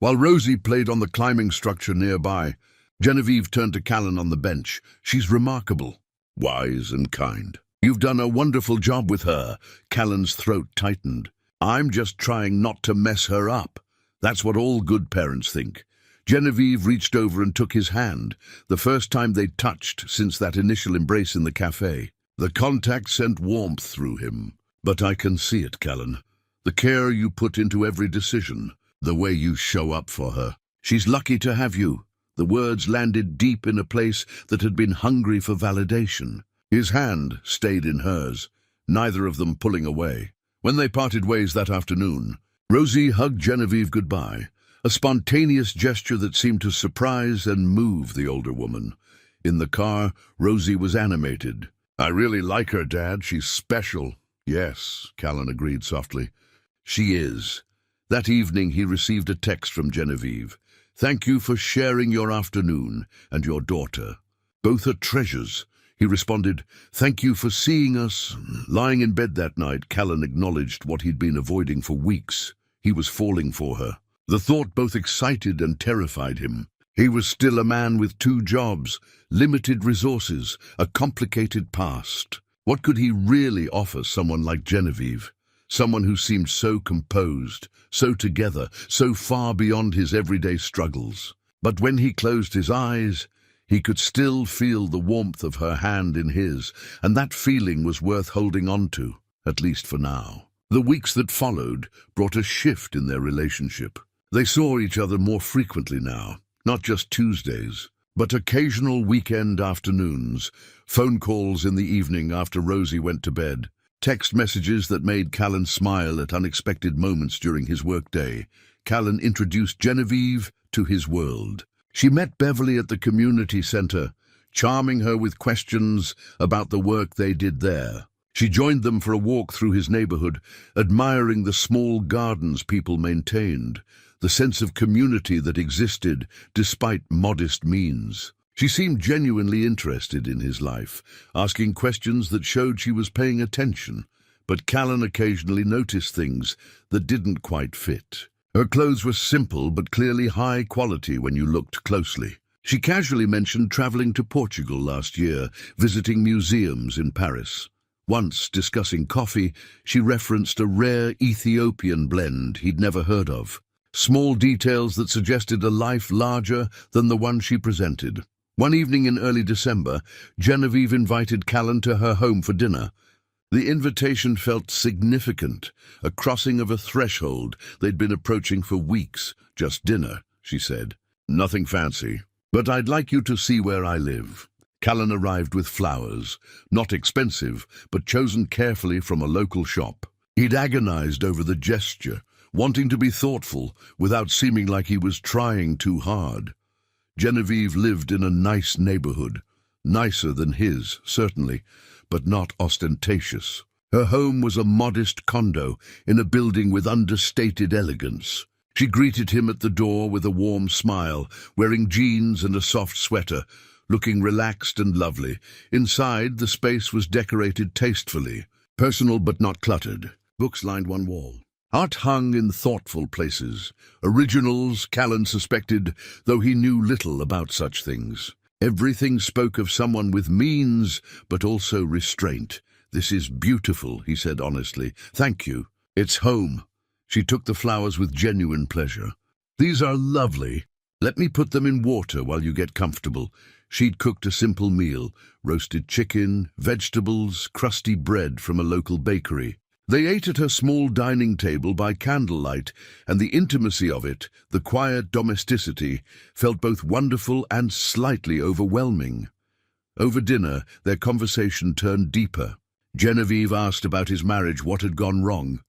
while Rosie played on the climbing structure nearby, Genevieve turned to Callan on the bench. She's remarkable, wise and kind. You've done a wonderful job with her. Callan's throat tightened. I'm just trying not to mess her up. That's what all good parents think. Genevieve reached over and took his hand, the first time they'd touched since that initial embrace in the cafe. The contact sent warmth through him. But I can see it, Callan. The care you put into every decision, the way you show up for her. She's lucky to have you. The words landed deep in a place that had been hungry for validation. His hand stayed in hers, neither of them pulling away. When they parted ways that afternoon, Rosie hugged Genevieve goodbye, a spontaneous gesture that seemed to surprise and move the older woman. In the car, Rosie was animated. I really like her, Dad. She's special. Yes, Callan agreed softly. She is. That evening he received a text from Genevieve. "Thank you for sharing your afternoon and your daughter. Both are treasures." He responded, "Thank you for seeing us." Lying in bed that night, Callan acknowledged what he'd been avoiding for weeks. He was falling for her. The thought both excited and terrified him. He was still a man with 2 jobs, limited resources, a complicated past. What could he really offer someone like Genevieve? Someone who seemed so composed, so together, so far beyond his everyday struggles. But when he closed his eyes, he could still feel the warmth of her hand in his, and that feeling was worth holding on to, at least for now. The weeks that followed brought a shift in their relationship. They saw each other more frequently now, not just Tuesdays, but occasional weekend afternoons, phone calls in the evening after Rosie went to bed, text messages that made Callan smile at unexpected moments during his workday. Callan introduced Genevieve to his world. She met Beverly at the community center, charming her with questions about the work they did there. She joined them for a walk through his neighborhood, admiring the small gardens people maintained, the sense of community that existed despite modest means. She seemed genuinely interested in his life, asking questions that showed she was paying attention, but Callan occasionally noticed things that didn't quite fit. Her clothes were simple but clearly high quality when you looked closely. She casually mentioned traveling to Portugal last year, visiting museums in Paris. Once, discussing coffee, she referenced a rare Ethiopian blend he'd never heard of. Small details that suggested a life larger than the one she presented. One evening in early December, Genevieve invited Callan to her home for dinner. The invitation felt significant, a crossing of a threshold they'd been approaching for weeks. "Just dinner," she said. "Nothing fancy. But I'd like you to see where I live." Callan arrived with flowers, not expensive, but chosen carefully from a local shop. He'd agonized over the gesture, wanting to be thoughtful without seeming like he was trying too hard. Genevieve lived in a nice neighborhood, nicer than his, certainly, but not ostentatious. Her home was a modest condo in a building with understated elegance. She greeted him at the door with a warm smile, wearing jeans and a soft sweater, looking relaxed and lovely. Inside, the space was decorated tastefully, personal but not cluttered. Books lined one wall. Art hung in thoughtful places. Originals, Callan suspected, though he knew little about such things. Everything spoke of someone with means, but also restraint. "This is beautiful," he said honestly. "Thank you. It's home." She took the flowers with genuine pleasure. "These are lovely. Let me put them in water while you get comfortable." She'd cooked a simple meal, roasted chicken, vegetables, crusty bread from a local bakery. They ate at her small dining table by candlelight, and the intimacy of it, the quiet domesticity, felt both wonderful and slightly overwhelming. Over dinner, their conversation turned deeper. Genevieve asked about his marriage, what had gone wrong.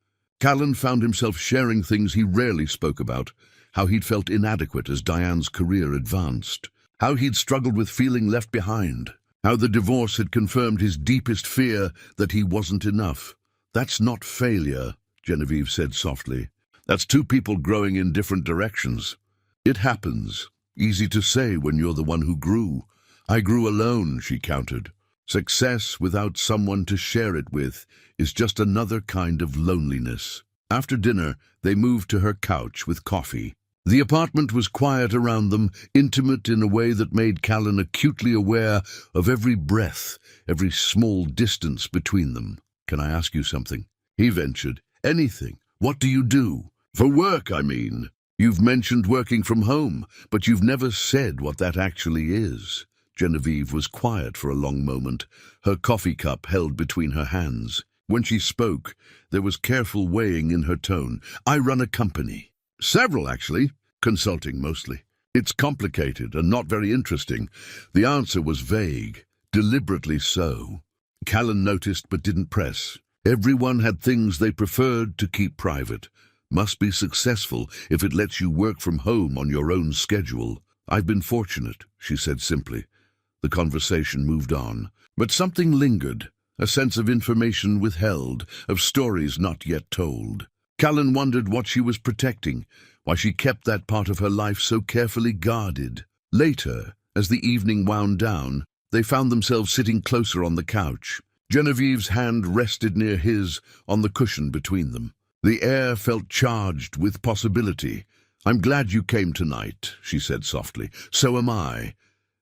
Callan found himself sharing things he rarely spoke about, how he'd felt inadequate as Diane's career advanced, how he'd struggled with feeling left behind, how the divorce had confirmed his deepest fear that he wasn't enough. "That's not failure," Genevieve said softly. "That's 2 people growing in different directions. It happens. Easy to say when you're the one who grew. I grew alone," she countered. "Success without someone to share it with is just another kind of loneliness." After dinner, they moved to her couch with coffee. The apartment was quiet around them, intimate in a way that made Callan acutely aware of every breath, every small distance between them. "Can I ask you something?" he ventured. "Anything. What do you do? For work, I mean. You've mentioned working from home, but you've never said what that actually is." Genevieve was quiet for a long moment, her coffee cup held between her hands. When she spoke, there was careful weighing in her tone. "I run a company. Several, actually. Consulting, mostly. It's complicated and not very interesting." The answer was vague, deliberately so. Callan noticed but didn't press. Everyone had things they preferred to keep private. Must be successful if it lets you work from home on your own schedule. "I've been fortunate," she said simply. The conversation moved on, but something lingered, a sense of information withheld, of stories not yet told. Callan wondered what she was protecting, why she kept that part of her life so carefully guarded. Later, as the evening wound down, they found themselves sitting closer on the couch. Genevieve's hand rested near his on the cushion between them. The air felt charged with possibility. "I'm glad you came tonight," she said softly. "So am I.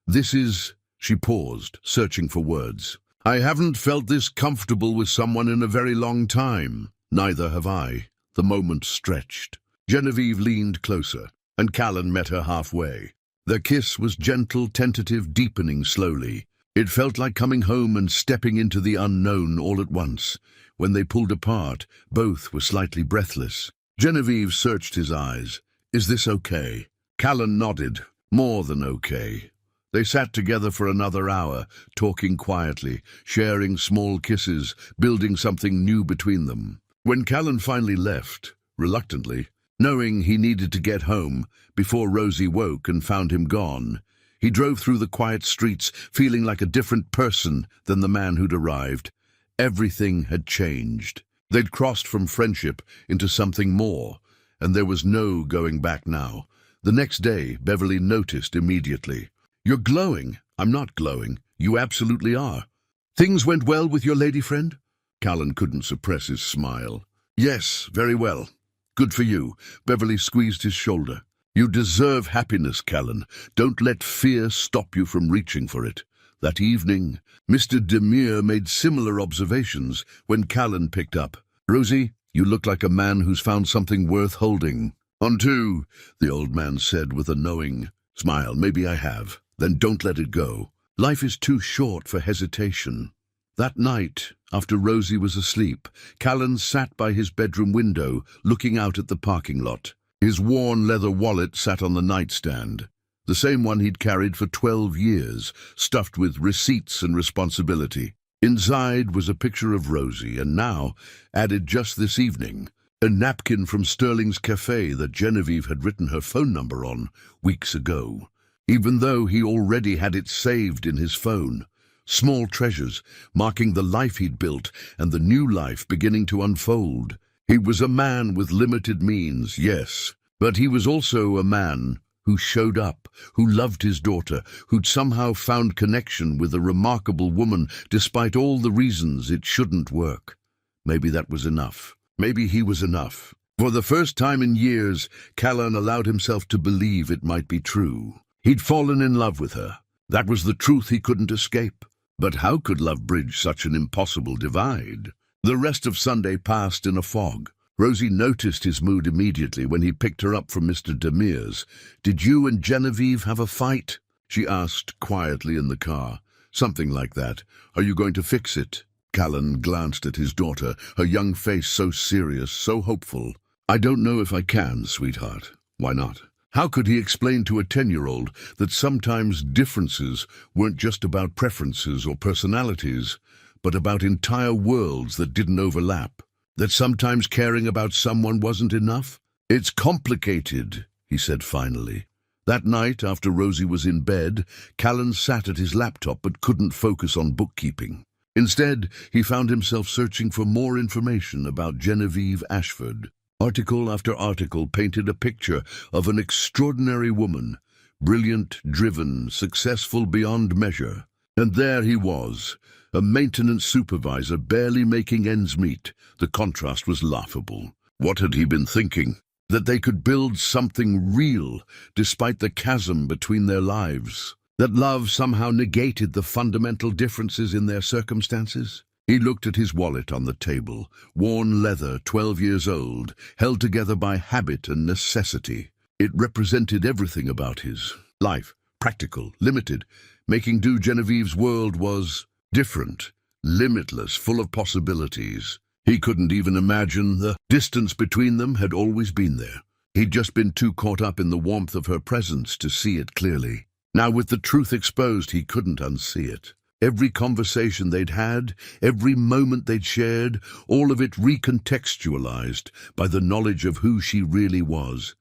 This is—" She paused, searching for words. "I haven't felt this comfortable with someone in a very long time." "Neither have I." The moment stretched. Genevieve leaned closer, and Callan met her halfway. Their kiss was gentle, tentative, deepening slowly. It felt like coming home and stepping into the unknown all at once. When they pulled apart, both were slightly breathless. Genevieve searched his eyes. "Is this okay?" Callan nodded. "More than okay." They sat together for another hour, talking quietly, sharing small kisses, building something new between them. When Callan finally left, reluctantly, knowing he needed to get home before Rosie woke and found him gone, he drove through the quiet streets feeling like a different person than the man who'd arrived. Everything had changed. They'd crossed from friendship into something more, and there was no going back now. The next day, Beverly noticed immediately. "You're glowing." "I'm not glowing. You absolutely are." "Things went well with your lady friend?" Callan couldn't suppress his smile. "Yes, very well. Good for you." Beverly squeezed his shoulder. "You deserve happiness, Callan. Don't let fear stop you from reaching for it." That evening, Mr. Demure made similar observations when Callan picked up. "Rosie, you look like a man who's found something worth holding." "On to," the old man said with a knowing smile. "Maybe I have. Then don't let it go. Life is too short for hesitation." That night, after Rosie was asleep, Callan sat by his bedroom window, looking out at the parking lot. His worn leather wallet sat on the nightstand, the same one he'd carried for 12 years, stuffed with receipts and responsibility. Inside was a picture of Rosie, and now, added just this evening, a napkin from Sterling's Cafe that Genevieve had written her phone number on weeks ago, even though he already had it saved in his phone. Small treasures, marking the life he'd built and the new life beginning to unfold. He was a man with limited means, yes, but he was also a man who showed up, who loved his daughter, who'd somehow found connection with a remarkable woman despite all the reasons it shouldn't work. Maybe that was enough. Maybe he was enough. For the first time in years, Callan allowed himself to believe it might be true. He'd fallen in love with her. That was the truth he couldn't escape. But how could love bridge such an impossible divide? The rest of Sunday passed in a fog. Rosie noticed his mood immediately when he picked her up from Mr. Demure's. "Did you and Genevieve have a fight?" she asked quietly in the car. "Something like that. Are you going to fix it?" Callan glanced at his daughter, her young face so serious, so hopeful. "I don't know if I can, sweetheart." "Why not?" How could he explain to a 10-year-old that sometimes differences weren't just about preferences or personalities, but about entire worlds that didn't overlap? That sometimes caring about someone wasn't enough? "It's complicated," he said finally. That night, after Rosie was in bed, Callan sat at his laptop but couldn't focus on bookkeeping. Instead, he found himself searching for more information about Genevieve Ashford. Article after article painted a picture of an extraordinary woman, brilliant, driven, successful beyond measure. And there he was, a maintenance supervisor barely making ends meet. The contrast was laughable. What had he been thinking? That they could build something real despite the chasm between their lives? That love somehow negated the fundamental differences in their circumstances? He looked at his wallet on the table, worn leather, 12 years old, held together by habit and necessity. It represented everything about his life, practical, limited. Making do Genevieve's world was different, limitless, full of possibilities. He couldn't even imagine the distance between them had always been there. He'd just been too caught up in the warmth of her presence to see it clearly. Now with the truth exposed, he couldn't unsee it. Every conversation they'd had, every moment they'd shared, all of it recontextualized by the knowledge of who she really was.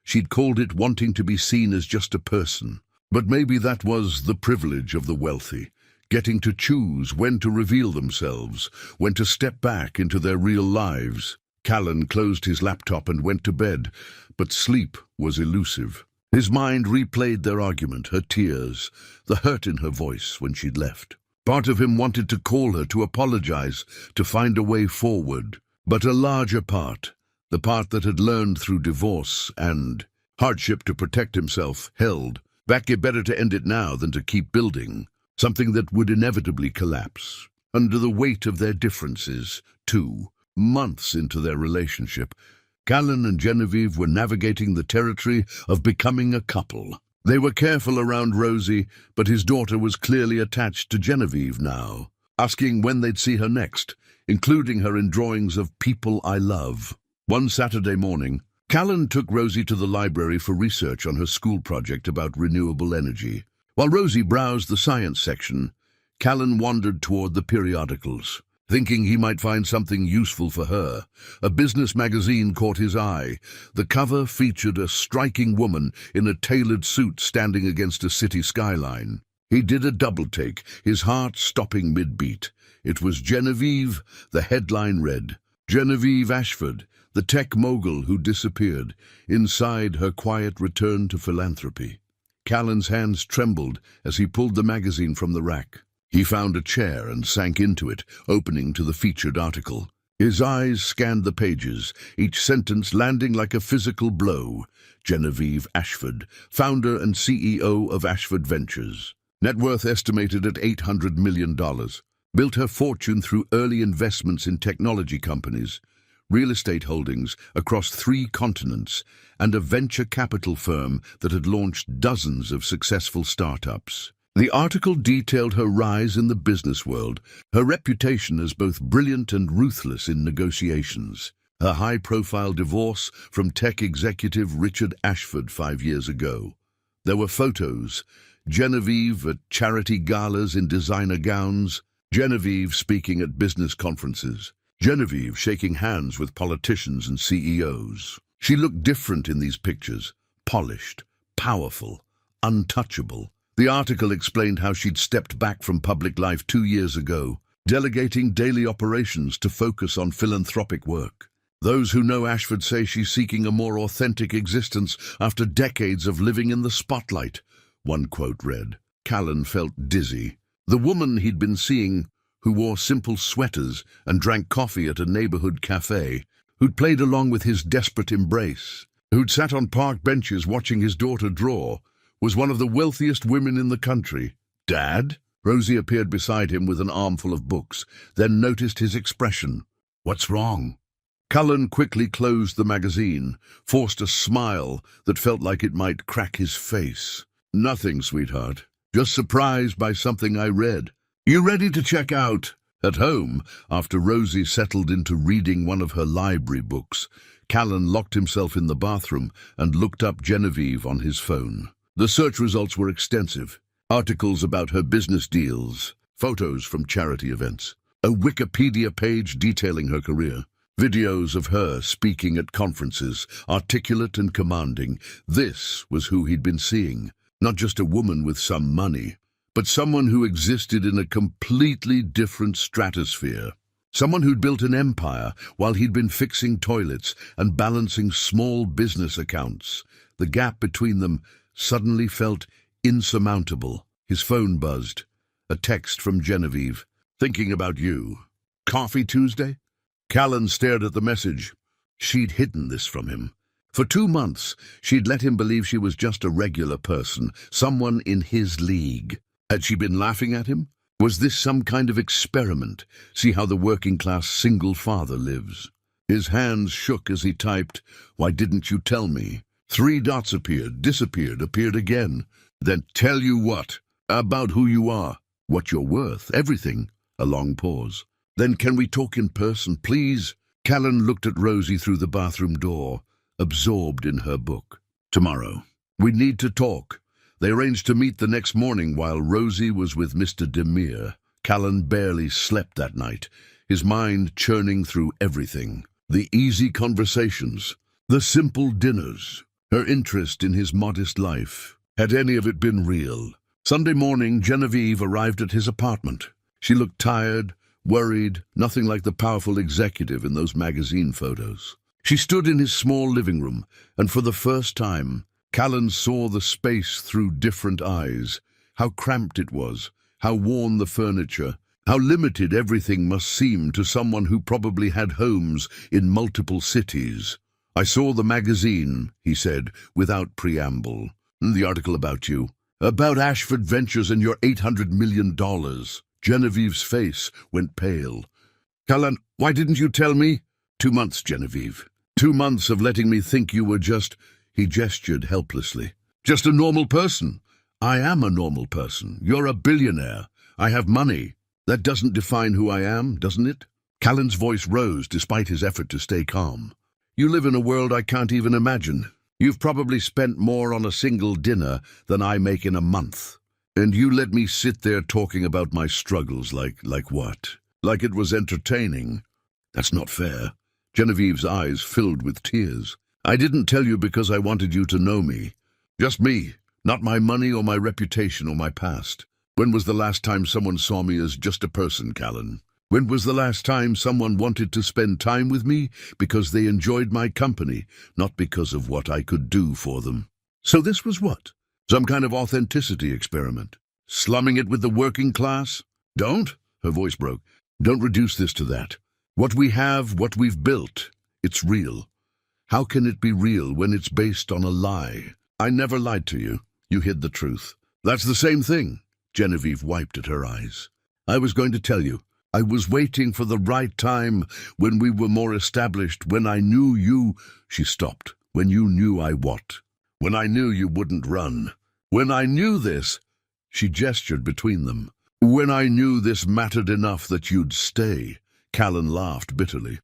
She'd called it wanting to be seen as just a person. But maybe that was the privilege of the wealthy, getting to choose when to reveal themselves, when to step back into their real lives. Callan closed his laptop and went to bed, but sleep was elusive. His mind replayed their argument, her tears, the hurt in her voice when she'd left. Part of him wanted to call her, to apologize, to find a way forward. But a larger part, the part that had learned through divorce and hardship to protect himself, held back. It better to end it now than to keep building something that would inevitably collapse. Under the weight of their differences, 2 months into their relationship, Callan and Genevieve were navigating the territory of becoming a couple. They were careful around Rosie, but his daughter was clearly attached to Genevieve now, asking when they'd see her next, including her in drawings of People I Love. One Saturday morning, Callan took Rosie to the library for research on her school project about renewable energy. While Rosie browsed the science section, Callan wandered toward the periodicals, thinking he might find something useful for her. A business magazine caught his eye. The cover featured a striking woman in a tailored suit standing against a city skyline. He did a double-take, his heart stopping mid-beat. It was Genevieve. The headline read, "Genevieve Ashford, the tech mogul who disappeared. Inside, her quiet return to philanthropy." Callan's hands trembled as he pulled the magazine from the rack. He found a chair and sank into it, opening to the featured article. His eyes scanned the pages, each sentence landing like a physical blow. Genevieve Ashford, founder and CEO of Ashford Ventures. Net worth estimated at $800 million. Built her fortune through early investments in technology companies, real estate holdings across 3 continents, and a venture capital firm that had launched dozens of successful startups. The article detailed her rise in the business world, her reputation as both brilliant and ruthless in negotiations, her high-profile divorce from tech executive Richard Ashford 5 years ago. There were photos, Genevieve at charity galas in designer gowns, Genevieve speaking at business conferences, Genevieve shaking hands with politicians and CEOs. She looked different in these pictures, polished, powerful, untouchable. The article explained how she'd stepped back from public life 2 years ago, delegating daily operations to focus on philanthropic work. Those who know Ashford say she's seeking a more authentic existence after decades of living in the spotlight, one quote read. Callan felt dizzy. The woman he'd been seeing, who wore simple sweaters and drank coffee at a neighborhood cafe, who'd played along with his desperate embrace, who'd sat on park benches watching his daughter draw, was one of the wealthiest women in the country. "Dad?" Rosie appeared beside him with an armful of books, then noticed his expression. "What's wrong?" Callan quickly closed the magazine, forced a smile that felt like it might crack his face. "Nothing, sweetheart. Just surprised by something I read." "You ready to check out?" At home, after Rosie settled into reading one of her library books, Callan locked himself in the bathroom and looked up Genevieve on his phone. The search results were extensive. Articles about her business deals, photos from charity events, a Wikipedia page detailing her career, videos of her speaking at conferences, articulate and commanding. This was who he'd been seeing, not just a woman with some money, but someone who existed in a completely different stratosphere. Someone who'd built an empire while he'd been fixing toilets and balancing small business accounts. The gap between them suddenly felt insurmountable. His phone buzzed. A text from Genevieve. "Thinking about you. Coffee Tuesday?" Callan stared at the message. She'd hidden this from him. For 2 months, she'd let him believe she was just a regular person, someone in his league. Had she been laughing at him? Was this some kind of experiment? See how the working-class single father lives. His hands shook as he typed, "Why didn't you tell me?" 3 dots appeared, disappeared, appeared again. "Then tell you what? About who you are, what you're worth, everything." A long pause. "Then can we talk in person, please?" Callan looked at Rosie through the bathroom door, absorbed in her book. "Tomorrow. We need to talk." They arranged to meet the next morning while Rosie was with Mr. Demir. Callan barely slept that night, his mind churning through everything. The easy conversations, the simple dinners, her interest in his modest life. Had any of it been real? Sunday morning, Genevieve arrived at his apartment. She looked tired, worried, nothing like the powerful executive in those magazine photos. She stood in his small living room, and for the first time, Callan saw the space through different eyes. How cramped it was, how worn the furniture, how limited everything must seem to someone who probably had homes in multiple cities. "I saw the magazine," he said, without preamble. "The article about you. About Ashford Ventures and your $800 million. Genevieve's face went pale. "Callan, why didn't you tell me?" 2 months, Genevieve. 2 months of letting me think you were just—" He gestured helplessly. "Just a normal person. I am a normal person. You're a billionaire. I have money. That doesn't define who I am, doesn't it?" Callan's voice rose despite his effort to stay calm. "You live in a world I can't even imagine. You've probably spent more on a single dinner than I make in a month. And you let me sit there talking about my struggles like what? Like it was entertaining. That's not fair." Genevieve's eyes filled with tears. "I didn't tell you because I wanted you to know me. Just me, not my money or my reputation or my past. When was the last time someone saw me as just a person, Callan? When was the last time someone wanted to spend time with me because they enjoyed my company, not because of what I could do for them? So this was what? Some kind of authenticity experiment? Slumming it with the working class? Don't," her voice broke, "don't reduce this to that. What we have, what we've built, it's real. How can it be real when it's based on a lie? I never lied to you. You hid the truth. That's the same thing." Genevieve wiped at her eyes. "I was going to tell you. I was waiting for the right time, when we were more established, when I knew you—" She stopped. "When you knew I what? When I knew you wouldn't run. When I knew this—" She gestured between them. "When I knew this mattered enough that you'd stay." Callan laughed bitterly.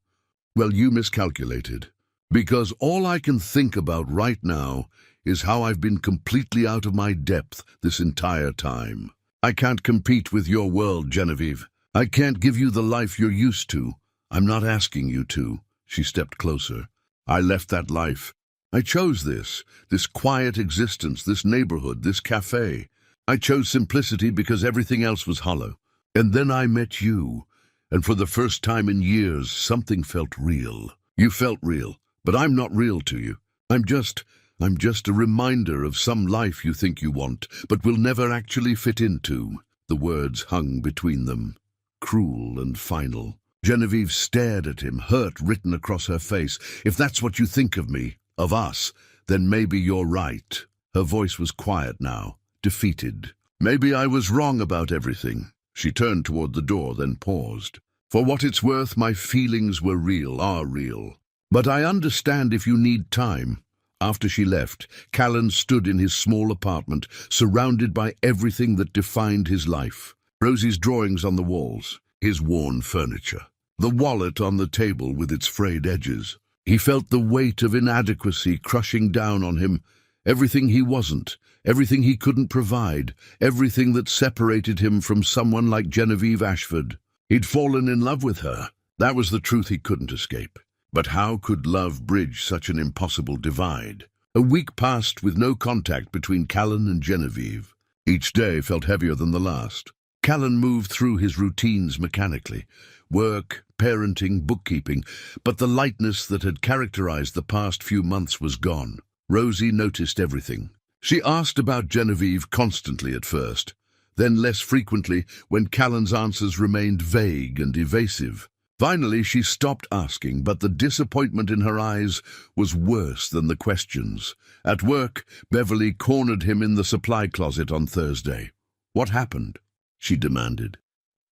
"Well, you miscalculated. Because all I can think about right now is how I've been completely out of my depth this entire time. I can't compete with your world, Genevieve. I can't give you the life you're used to. I'm not asking you to." She stepped closer. "I left that life. I chose this quiet existence, this neighborhood, this cafe. I chose simplicity because everything else was hollow. And then I met you, and for the first time in years, something felt real. You felt real, but I'm not real to you. I'm just a reminder of some life you think you want, but will never actually fit into." The words hung between them, cruel and final. Genevieve stared at him, hurt written across her face. "If that's what you think of me, of us, then maybe you're right." Her voice was quiet now, defeated. "Maybe I was wrong about everything." She turned toward the door, then paused. "For what it's worth, my feelings were real, are real. But I understand if you need time." After she left, Callan stood in his small apartment, surrounded by everything that defined his life. Rosie's drawings on the walls, his worn furniture, the wallet on the table with its frayed edges. He felt the weight of inadequacy crushing down on him. Everything he wasn't, everything he couldn't provide, everything that separated him from someone like Genevieve Ashford. He'd fallen in love with her. That was the truth he couldn't escape. But how could love bridge such an impossible divide? A week passed with no contact between Callan and Genevieve. Each day felt heavier than the last. Callan moved through his routines mechanically. Work, parenting, bookkeeping. But the lightness that had characterized the past few months was gone. Rosie noticed everything. She asked about Genevieve constantly at first, then less frequently when Callan's answers remained vague and evasive. Finally, she stopped asking, but the disappointment in her eyes was worse than the questions. At work, Beverly cornered him in the supply closet on Thursday. "What happened?" she demanded.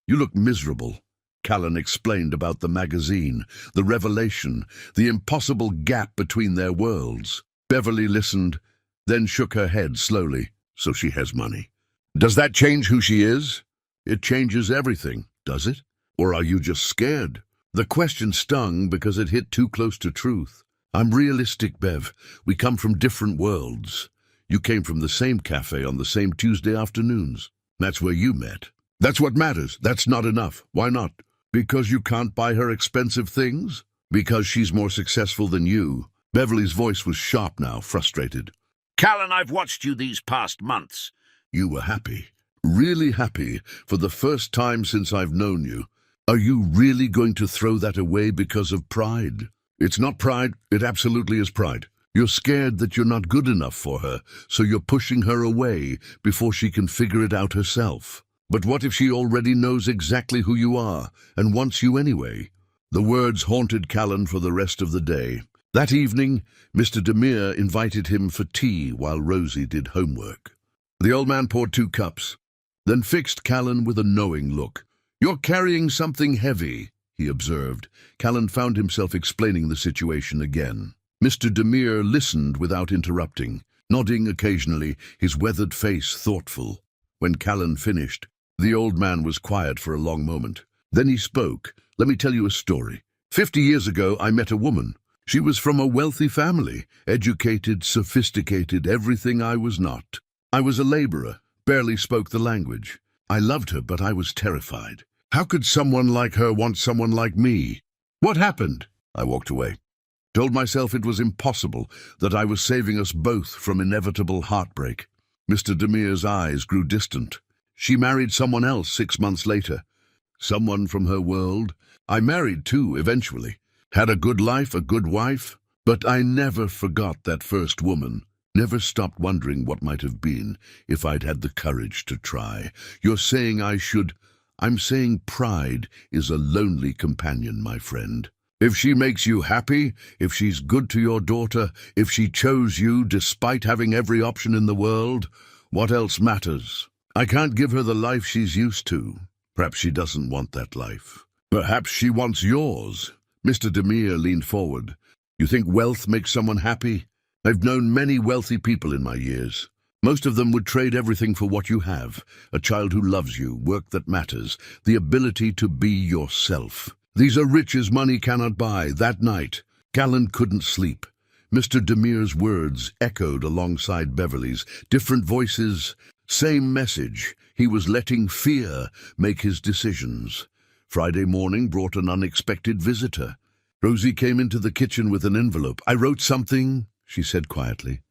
"You look miserable." Callan explained about the magazine, the revelation, the impossible gap between their worlds. Beverly listened, then shook her head slowly. "So she has money. Does that change who she is?" "It changes everything, does it? Or are you just scared?" The question stung because it hit too close to truth. "I'm realistic, Bev. We come from different worlds. You came from the same cafe on the same Tuesday afternoons. That's where you met. That's what matters. That's not enough. Why not? Because you can't buy her expensive things? Because she's more successful than you?" Beverly's voice was sharp now, frustrated. "Callan, I've watched you these past months." "You were happy. Really happy, for the first time since I've known you. Are you really going to throw that away because of pride? It's not pride, it absolutely is pride. You're scared that you're not good enough for her, so you're pushing her away before she can figure it out herself. But what if she already knows exactly who you are and wants you anyway? The words haunted Callan for the rest of the day. That evening, Mr. Demir invited him for tea while Rosie did homework. The old man poured 2 cups, then fixed Callan with a knowing look. "You're carrying something heavy," he observed. Callan found himself explaining the situation again. Mr. Demir listened without interrupting, nodding occasionally, his weathered face thoughtful. When Callan finished, the old man was quiet for a long moment. Then he spoke. "Let me tell you a story. 50 years ago, I met a woman. She was from a wealthy family, educated, sophisticated, everything I was not. I was a laborer, barely spoke the language. I loved her, but I was terrified. How could someone like her want someone like me? What happened? I walked away. Told myself it was impossible, that I was saving us both from inevitable heartbreak." Mr. Demir's eyes grew distant. "She married someone else 6 months later. Someone from her world. I married too, eventually. Had a good life, a good wife. But I never forgot that first woman. Never stopped wondering what might have been if I'd had the courage to try. You're saying I should. I'm saying pride is a lonely companion, my friend. If she makes you happy, if she's good to your daughter, if she chose you despite having every option in the world, what else matters? I can't give her the life she's used to. Perhaps she doesn't want that life. Perhaps she wants yours." Mr. Demir leaned forward. "You think wealth makes someone happy? I've known many wealthy people in my years. Most of them would trade everything for what you have, a child who loves you, work that matters, the ability to be yourself. These are riches money cannot buy." That night, Callan couldn't sleep. Mr. Demir's words echoed alongside Beverly's, different voices, same message. He was letting fear make his decisions. Friday morning brought an unexpected visitor. Rosie came into the kitchen with an envelope. "I wrote something," she said quietly.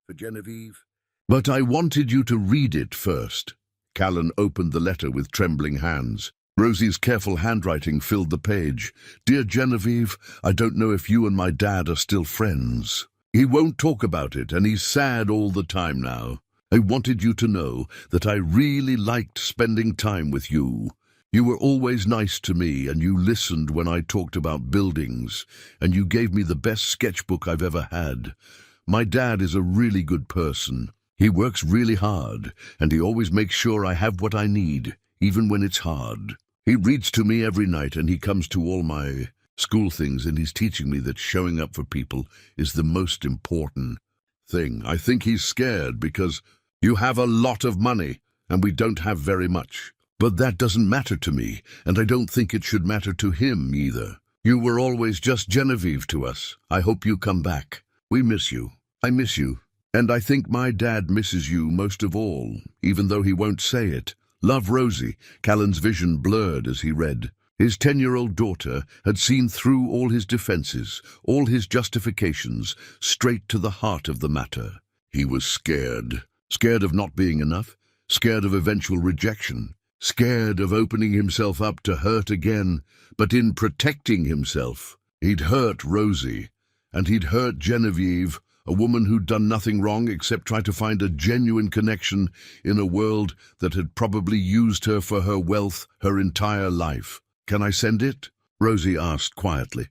"For Genevieve. But I wanted you to read it first." Callan opened the letter with trembling hands. Rosie's careful handwriting filled the page. "Dear Genevieve, I don't know if you and my dad are still friends. He won't talk about it, and he's sad all the time now. I wanted you to know that I really liked spending time with you. You were always nice to me, and you listened when I talked about buildings, and you gave me the best sketchbook I've ever had. My dad is a really good person. He works really hard, and he always makes sure I have what I need, even when it's hard. He reads to me every night, and he comes to all my school things, and he's teaching me that showing up for people is the most important thing. I think he's scared because you have a lot of money, and we don't have very much. But that doesn't matter to me, and I don't think it should matter to him either. You were always just Genevieve to us. I hope you come back. We miss you. I miss you. And I think my dad misses you most of all, even though he won't say it. Love, Rosie." Callan's vision blurred as he read. His 10-year-old daughter had seen through all his defenses, all his justifications, straight to the heart of the matter. He was scared. Scared of not being enough. Scared of eventual rejection. Scared of opening himself up to hurt again. But in protecting himself, he'd hurt Rosie, and he'd hurt Genevieve, a woman who'd done nothing wrong except try to find a genuine connection in a world that had probably used her for her wealth her entire life. "Can I send it?" Rosie asked quietly.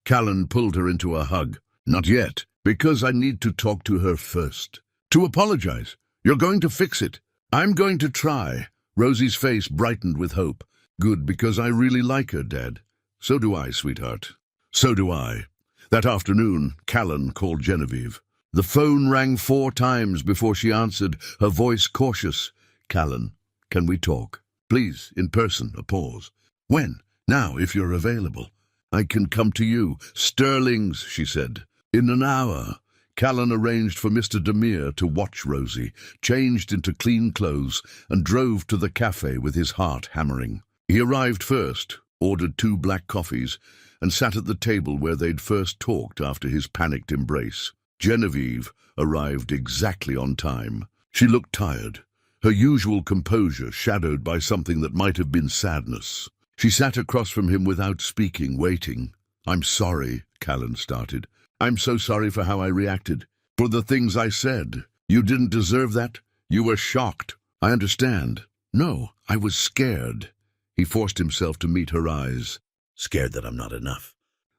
Callan pulled her into a hug. "Not yet, because I need to talk to her first. To apologize. You're going to fix it." "I'm going to try." Rosie's face brightened with hope. "Good, because I really like her, Dad." "So do I, sweetheart. So do I." That afternoon, Callan called Genevieve. The phone rang 4 times before she answered, her voice cautious. "Callan, can we talk? Please, in person." A pause. "When?" "Now, if you're available." "I can come to you." "Sterling's," she said. "In an hour." Callan arranged for Mr. Demir to watch Rosie, changed into clean clothes, and drove to the cafe with his heart hammering. He arrived first, ordered 2 black coffees, and sat at the table where they'd first talked after his panicked embrace. Genevieve arrived exactly on time. She looked tired, her usual composure shadowed by something that might have been sadness. She sat across from him without speaking, waiting. "I'm sorry," Callan started. "I'm so sorry for how I reacted, for the things I said. You didn't deserve that. You were shocked. I understand." "No, I was scared." He forced himself to meet her eyes. "Scared that I'm not enough.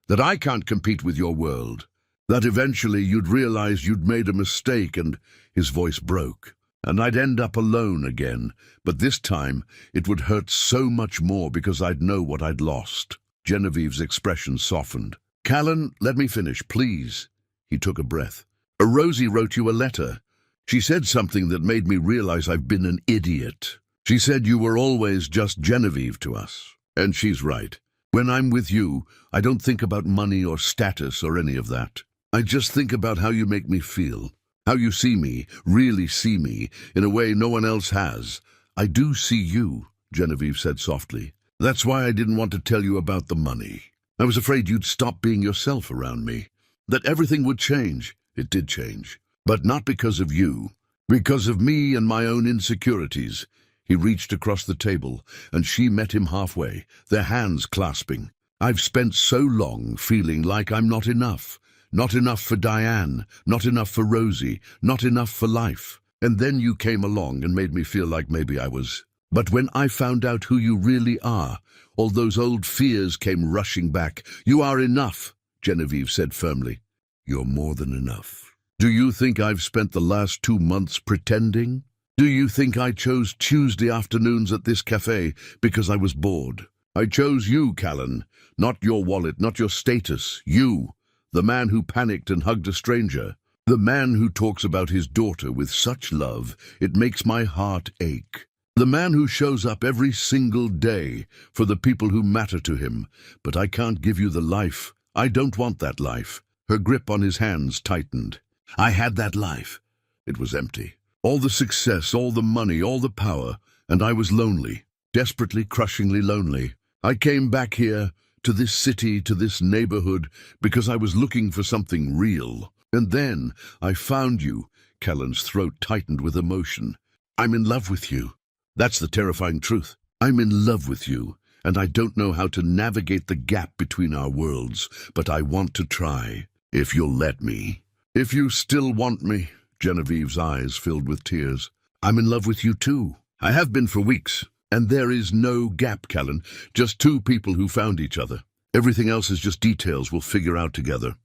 That I can't compete with your world. That eventually you'd realize you'd made a mistake and—" His voice broke. "And I'd end up alone again. But this time it would hurt so much more because I'd know what I'd lost." Genevieve's expression softened. "Callan, let me finish, please." He took a breath. "Rosie wrote you a letter. She said something that made me realize I've been an idiot. She said you were always just Genevieve to us. And she's right. When I'm with you, I don't think about money or status or any of that. I just think about how you make me feel. How you see me, really see me, in a way no one else has. I do see you," Genevieve said softly. "That's why I didn't want to tell you about the money. I was afraid you'd stop being yourself around me. That everything would change. It did change. But not because of you. Because of me and my own insecurities." He reached across the table, and she met him halfway, their hands clasping. "I've spent so long feeling like I'm not enough. Not enough for Diane, not enough for Rosie, not enough for life. And then you came along and made me feel like maybe I was. But when I found out who you really are, all those old fears came rushing back. You are enough," Genevieve said firmly. "You're more than enough. Do you think I've spent the last 2 months pretending? Do you think I chose Tuesday afternoons at this cafe because I was bored? I chose you, Callan. Not your wallet, not your status. You. The man who panicked and hugged a stranger. The man who talks about his daughter with such love, it makes my heart ache. The man who shows up every single day for the people who matter to him. But I can't give you the life. I don't want that life." Her grip on his hands tightened. "I had that life. It was empty. All the success, all the money, all the power, and I was lonely, desperately, crushingly lonely. I came back here, to this city, to this neighborhood, because I was looking for something real. And then I found you." Callan's throat tightened with emotion. "I'm in love with you. That's the terrifying truth. I'm in love with you, and I don't know how to navigate the gap between our worlds, but I want to try, if you'll let me. If you still want me." Genevieve's eyes filled with tears. "I'm in love with you too. I have been for weeks. And there is no gap, Callan. Just two people who found each other. Everything else is just details we'll figure out together."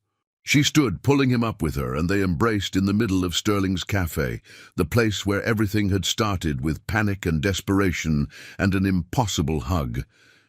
She stood, pulling him up with her, and they embraced in the middle of Sterling's cafe, the place where everything had started with panic and desperation and an impossible hug.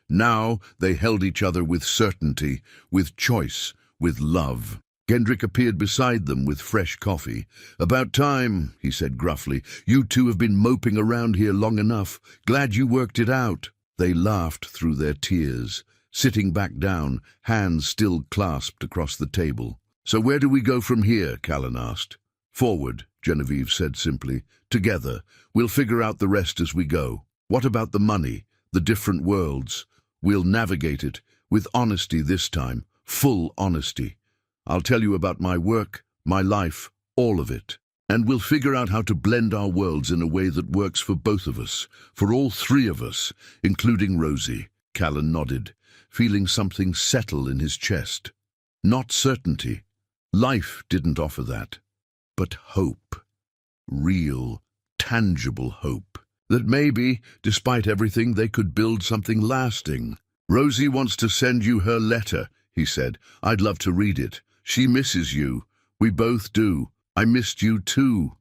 Now they held each other with certainty, with choice, with love. Gendrick appeared beside them with fresh coffee. "About time," he said gruffly. "You two have been moping around here long enough. Glad you worked it out." They laughed through their tears, sitting back down, hands still clasped across the table. "So where do we go from here?" Callan asked. "Forward," Genevieve said simply. "Together. We'll figure out the rest as we go. What about the money, the different worlds? We'll navigate it, with honesty this time, full honesty. I'll tell you about my work, my life, all of it. And we'll figure out how to blend our worlds in a way that works for both of us, for all three of us, including Rosie." Callan nodded, feeling something settle in his chest. Not certainty. Life didn't offer that. But hope. Real, tangible hope. That maybe, despite everything, they could build something lasting. "Rosie wants to send you her letter," he said. "I'd love to read it. She misses you. We both do. I missed you too.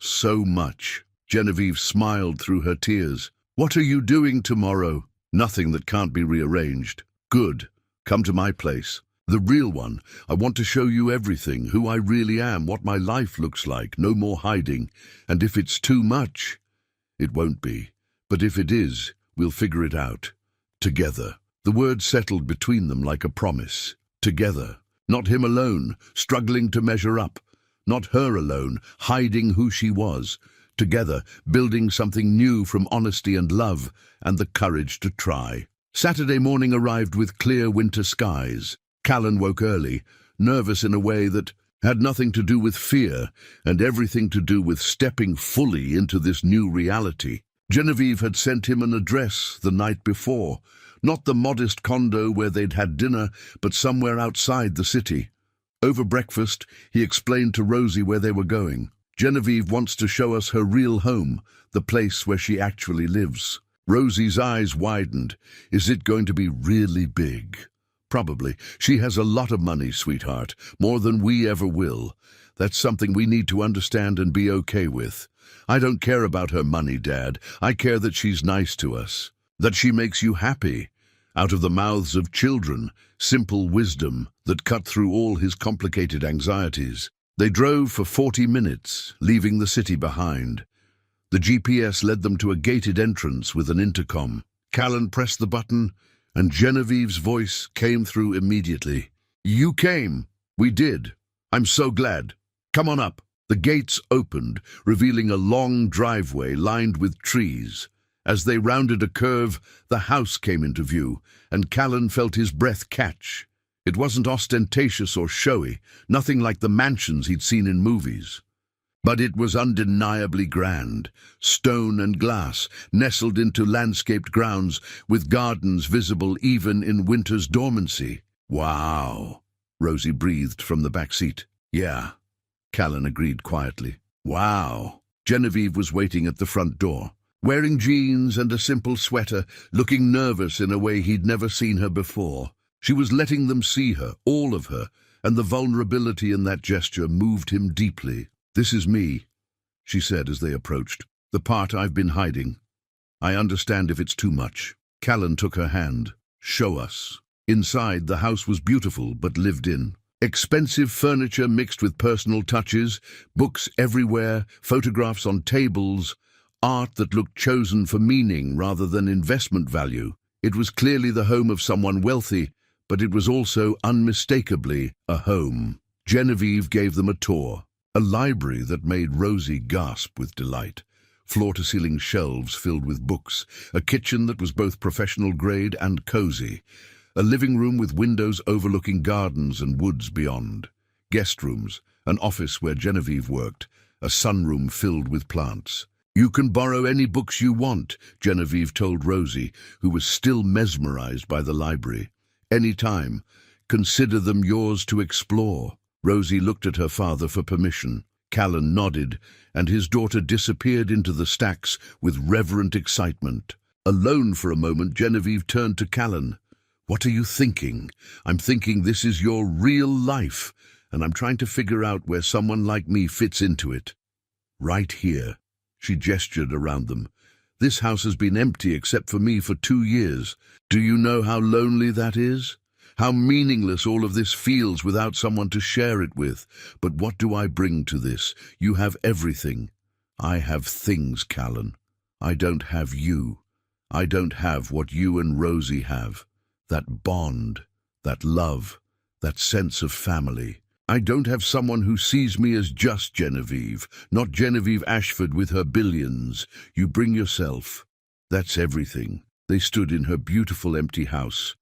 So much." Genevieve smiled through her tears. "What are you doing tomorrow?" "Nothing that can't be rearranged." "Good. Come to my place. The real one. I want to show you everything, who I really am, what my life looks like, no more hiding. And if it's too much, it won't be. But if it is, we'll figure it out. Together." The word settled between them like a promise. Together. Not him alone, struggling to measure up. Not her alone, hiding who she was. Together, building something new from honesty and love, and the courage to try. Saturday morning arrived with clear winter skies. Callan woke early, nervous in a way that had nothing to do with fear, and everything to do with stepping fully into this new reality. Genevieve had sent him an address the night before, Not the modest condo where they'd had dinner, but somewhere outside the city. Over breakfast, he explained to Rosie where they were going. Genevieve wants to show us her real home, the place where she actually lives. Rosie's eyes widened. Is it going to be really big? Probably. She has a lot of money, sweetheart, more than we ever will. That's something we need to understand and be okay with. I don't care about her money, Dad. I care that she's nice to us, that she makes you happy. Out of the mouths of children, simple wisdom that cut through all his complicated anxieties. They drove for 40 minutes, leaving the city behind. The GPS led them to a gated entrance with an intercom. Callan pressed the button, and Genevieve's voice came through immediately. You came. We did. I'm so glad. Come on up. The gates opened, revealing a long driveway lined with trees. As they rounded a curve, the house came into view, and Callan felt his breath catch. It wasn't ostentatious or showy, nothing like the mansions he'd seen in movies. But it was undeniably grand, stone and glass, nestled into landscaped grounds, with gardens visible even in winter's dormancy. Wow, Rosie breathed from the back seat. Yeah, Callan agreed quietly. Wow. Genevieve was waiting at the front door, wearing jeans and a simple sweater, looking nervous in a way he'd never seen her before. She was letting them see her, all of her, and the vulnerability in that gesture moved him deeply. This is me, she said as they approached. The part I've been hiding. I understand if it's too much. Callan took her hand. Show us. Inside, the house was beautiful but lived in. Expensive furniture mixed with personal touches, books everywhere, photographs on tables, art that looked chosen for meaning rather than investment value. It was clearly the home of someone wealthy, but it was also unmistakably a home. Genevieve gave them a tour. A library that made Rosie gasp with delight. Floor-to-ceiling shelves filled with books. A kitchen that was both professional-grade and cozy. A living room with windows overlooking gardens and woods beyond. Guest rooms, an office where Genevieve worked, a sunroom filled with plants. You can borrow any books you want, Genevieve told Rosie, who was still mesmerized by the library. Any time. Consider them yours to explore. Rosie looked at her father for permission. Callan nodded, and his daughter disappeared into the stacks with reverent excitement. Alone for a moment, Genevieve turned to Callan. What are you thinking? I'm thinking this is your real life, and I'm trying to figure out where someone like me fits into it. Right here. She gestured around them. This house has been empty except for me for 2 years. Do you know how lonely that is? How meaningless all of this feels without someone to share it with. But what do I bring to this? You have everything. I have things, Callan. I don't have you. I don't have what you and Rosie have. That bond, that love, that sense of family. I don't have someone who sees me as just Genevieve, not Genevieve Ashford with her billions. You bring yourself. That's everything. They stood in her beautiful empty house,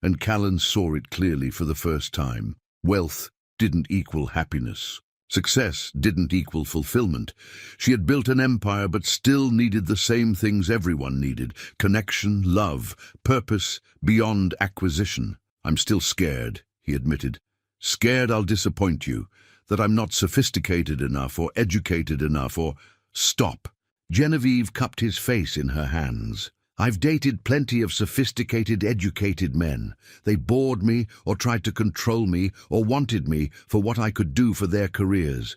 and Callan saw it clearly for the first time. Wealth didn't equal happiness. Success didn't equal fulfillment. She had built an empire but still needed the same things everyone needed: connection, love, purpose beyond acquisition. I'm still scared, he admitted. Scared I'll disappoint you, that I'm not sophisticated enough or educated enough or... Stop. Genevieve cupped his face in her hands. I've dated plenty of sophisticated, educated men. They bored me or tried to control me or wanted me for what I could do for their careers.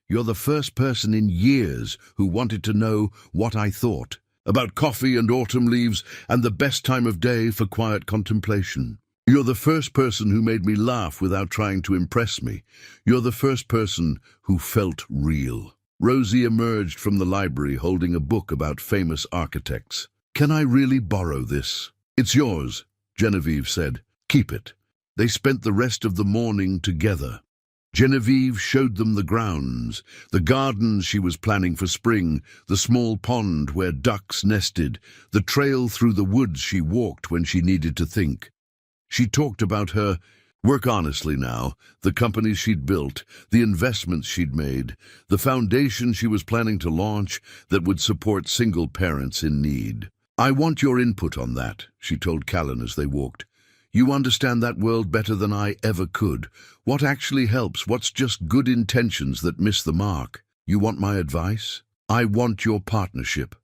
You're the first person in years who wanted to know what I thought about coffee and autumn leaves and the best time of day for quiet contemplation. You're the first person who made me laugh without trying to impress me. You're the first person who felt real. Rosie emerged from the library holding a book about famous architects. Can I really borrow this? It's yours, Genevieve said. Keep it. They spent the rest of the morning together. Genevieve showed them the grounds, the gardens she was planning for spring, the small pond where ducks nested, the trail through the woods she walked when she needed to think. She talked about her work honestly now, the companies she'd built, the investments she'd made, the foundation she was planning to launch that would support single parents in need. I want your input on that, she told Callan as they walked. You understand that world better than I ever could. What actually helps? What's just good intentions that miss the mark? You want my advice? I want your partnership.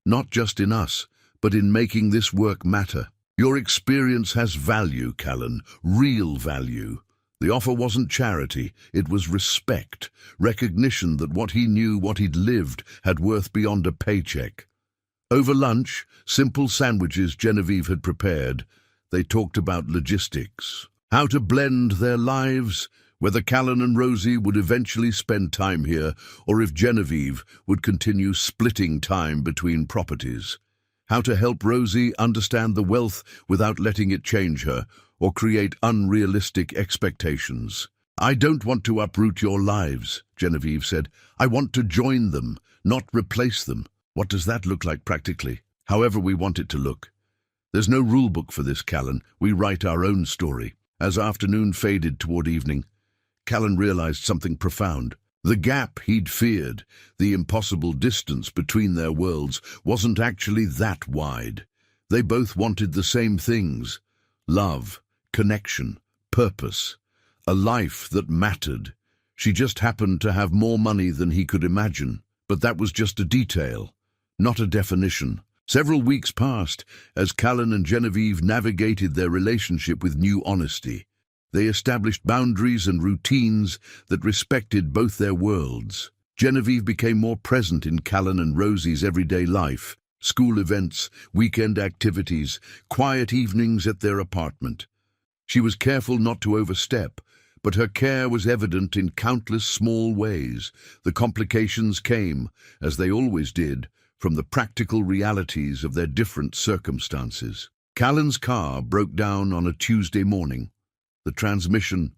Not just in us, but in making this work matter. Your experience has value, Callan, real value. The offer wasn't charity, it was respect, recognition that what he knew, what he'd lived, had worth beyond a paycheck. Over lunch, simple sandwiches Genevieve had prepared, they talked about logistics, how to blend their lives, whether Callan and Rosie would eventually spend time here, or if Genevieve would continue splitting time between properties. How to help Rosie understand the wealth without letting it change her, or create unrealistic expectations. I don't want to uproot your lives, Genevieve said. I want to join them, not replace them. What does that look like practically? However we want it to look. There's no rule book for this, Callan. We write our own story. As afternoon faded toward evening, Callan realized something profound. The gap he'd feared, the impossible distance between their worlds, wasn't actually that wide. They both wanted the same things: love, connection, purpose, a life that mattered. She just happened to have more money than he could imagine, but that was just a detail, not a definition. Several weeks passed as Callan and Genevieve navigated their relationship with new honesty. They established boundaries and routines that respected both their worlds. Genevieve became more present in Callan and Rosie's everyday life: school events, weekend activities, quiet evenings at their apartment. She was careful not to overstep, but her care was evident in countless small ways. The complications came, as they always did, from the practical realities of their different circumstances. Callan's car broke down on a Tuesday morning. The transmission,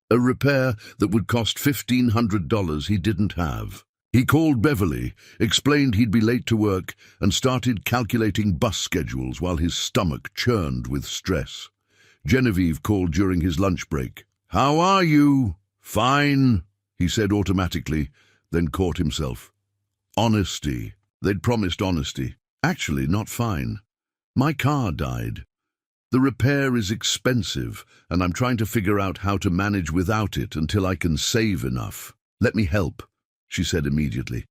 a repair that would cost $1,500 he didn't have. He called Beverly, explained he'd be late to work, and started calculating bus schedules while his stomach churned with stress. Genevieve called during his lunch break. "How are you?" "Fine," he said automatically, then caught himself. Honesty. They'd promised honesty. Actually, not fine. "My car died. The repair is expensive, and I'm trying to figure out how to manage without it until I can save enough. Let me help," she said immediately.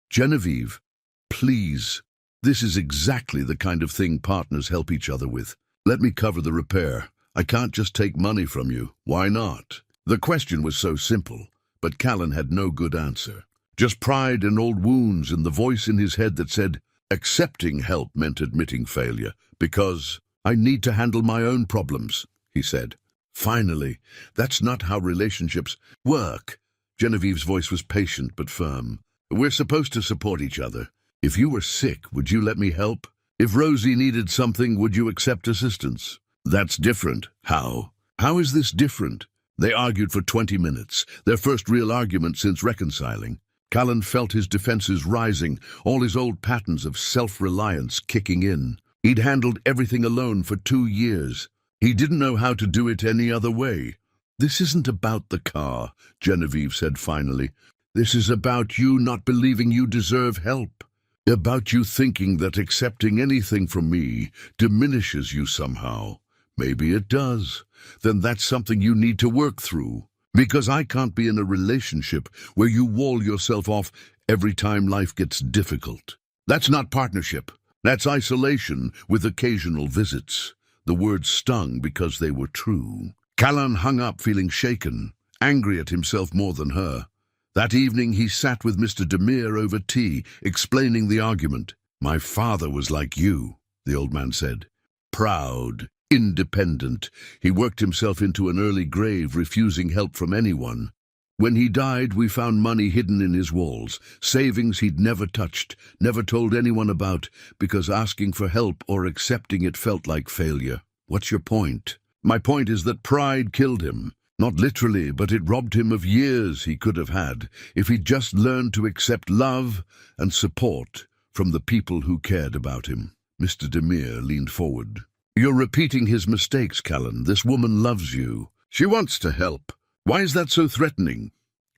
"Genevieve, please. This is exactly the kind of thing partners help each other with. Let me cover the repair. I can't just take money from you." "Why not?" The question was so simple, but Callan had no good answer. Just pride and old wounds and the voice in his head that said, accepting help meant admitting failure, because "I need to handle my own problems," he said. "Finally, that's not how relationships work." Genevieve's voice was patient but firm. "We're supposed to support each other. If you were sick, would you let me help? If Rosie needed something, would you accept assistance? That's different." "How? How is this different?" They argued for 20 minutes, their first real argument since reconciling. Callan felt his defenses rising, all his old patterns of self-reliance kicking in. He'd handled everything alone for 2 years. He didn't know how to do it any other way. "This isn't about the car," Genevieve said finally. "This is about you not believing you deserve help. About you thinking that accepting anything from me diminishes you somehow. Maybe it does. Then that's something you need to work through. Because I can't be in a relationship where you wall yourself off every time life gets difficult. That's not partnership. That's isolation with occasional visits." The words stung because they were true. Callan hung up feeling shaken, angry at himself more than her. That evening he sat with Mr. Demir over tea, explaining the argument. "My father was like you," the old man said. "Proud, independent. He worked himself into an early grave, refusing help from anyone. When he died, we found money hidden in his walls, savings he'd never touched, never told anyone about, because asking for help or accepting it felt like failure." "What's your point?" "My point is that pride killed him. Not literally, but it robbed him of years he could have had if he'd just learned to accept love and support from the people who cared about him." Mr. Demir leaned forward. "You're repeating his mistakes, Callan. This woman loves you. She wants to help. Why is that so threatening?"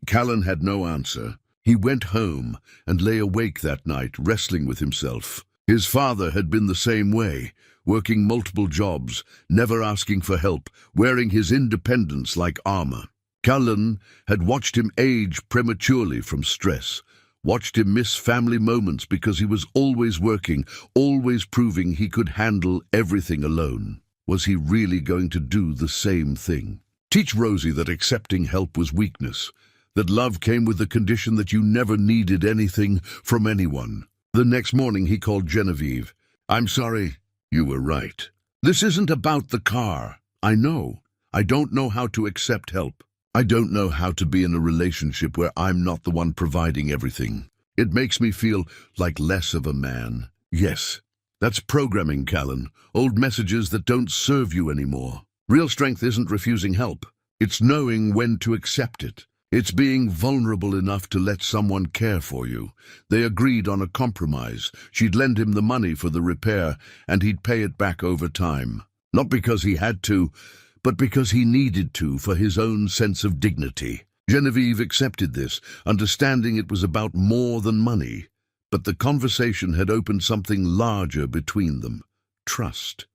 Callan had no answer. He went home and lay awake that night, wrestling with himself. His father had been the same way, working multiple jobs, never asking for help, wearing his independence like armor. Callan had watched him age prematurely from stress, watched him miss family moments because he was always working, always proving he could handle everything alone. Was he really going to do the same thing? Teach Rosie that accepting help was weakness, that love came with the condition that you never needed anything from anyone. The next morning he called Genevieve. "I'm sorry, you were right. This isn't about the car. I know. I don't know how to accept help. I don't know how to be in a relationship where I'm not the one providing everything. It makes me feel like less of a man." Yes, that's programming, Callan. Old messages that don't serve you anymore. Real strength isn't refusing help. It's knowing when to accept it. It's being vulnerable enough to let someone care for you. They agreed on a compromise. She'd lend him the money for the repair, and he'd pay it back over time. Not because he had to, but because he needed to for his own sense of dignity. Genevieve accepted this, understanding it was about more than money. But the conversation had opened something larger between them. Trust.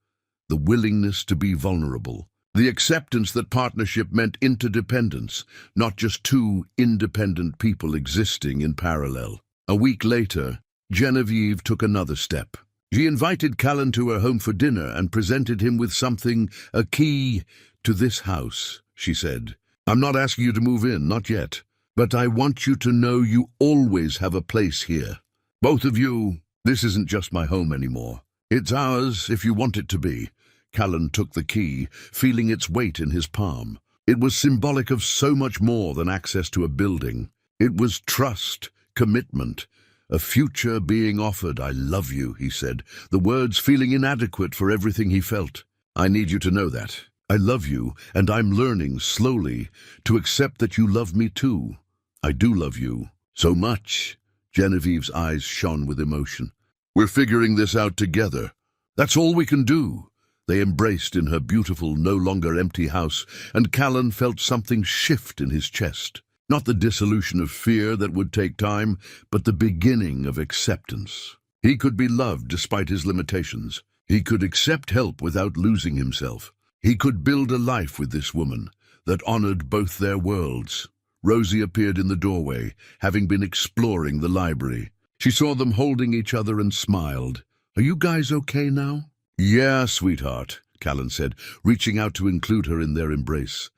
The willingness to be vulnerable. The acceptance that partnership meant interdependence, not just two independent people existing in parallel. A week later, Genevieve took another step. She invited Callan to her home for dinner and presented him with something, a key to this house, she said. "I'm not asking you to move in, not yet, but I want you to know you always have a place here. Both of you, this isn't just my home anymore. It's ours if you want it to be." Callan took the key, feeling its weight in his palm. It was symbolic of so much more than access to a building. It was trust, commitment, a future being offered. "I love you," he said, the words feeling inadequate for everything he felt. "I need you to know that. I love you, and I'm learning, slowly, to accept that you love me too. I do love you. So much." Genevieve's eyes shone with emotion. "We're figuring this out together. That's all we can do." They embraced in her beautiful, no longer empty house, and Callan felt something shift in his chest. Not the dissolution of fear that would take time, but the beginning of acceptance. He could be loved despite his limitations. He could accept help without losing himself. He could build a life with this woman that honored both their worlds. Rosie appeared in the doorway, having been exploring the library. She saw them holding each other and smiled. "Are you guys okay now?" "Yeah, sweetheart," Callan said, reaching out to include her in their embrace.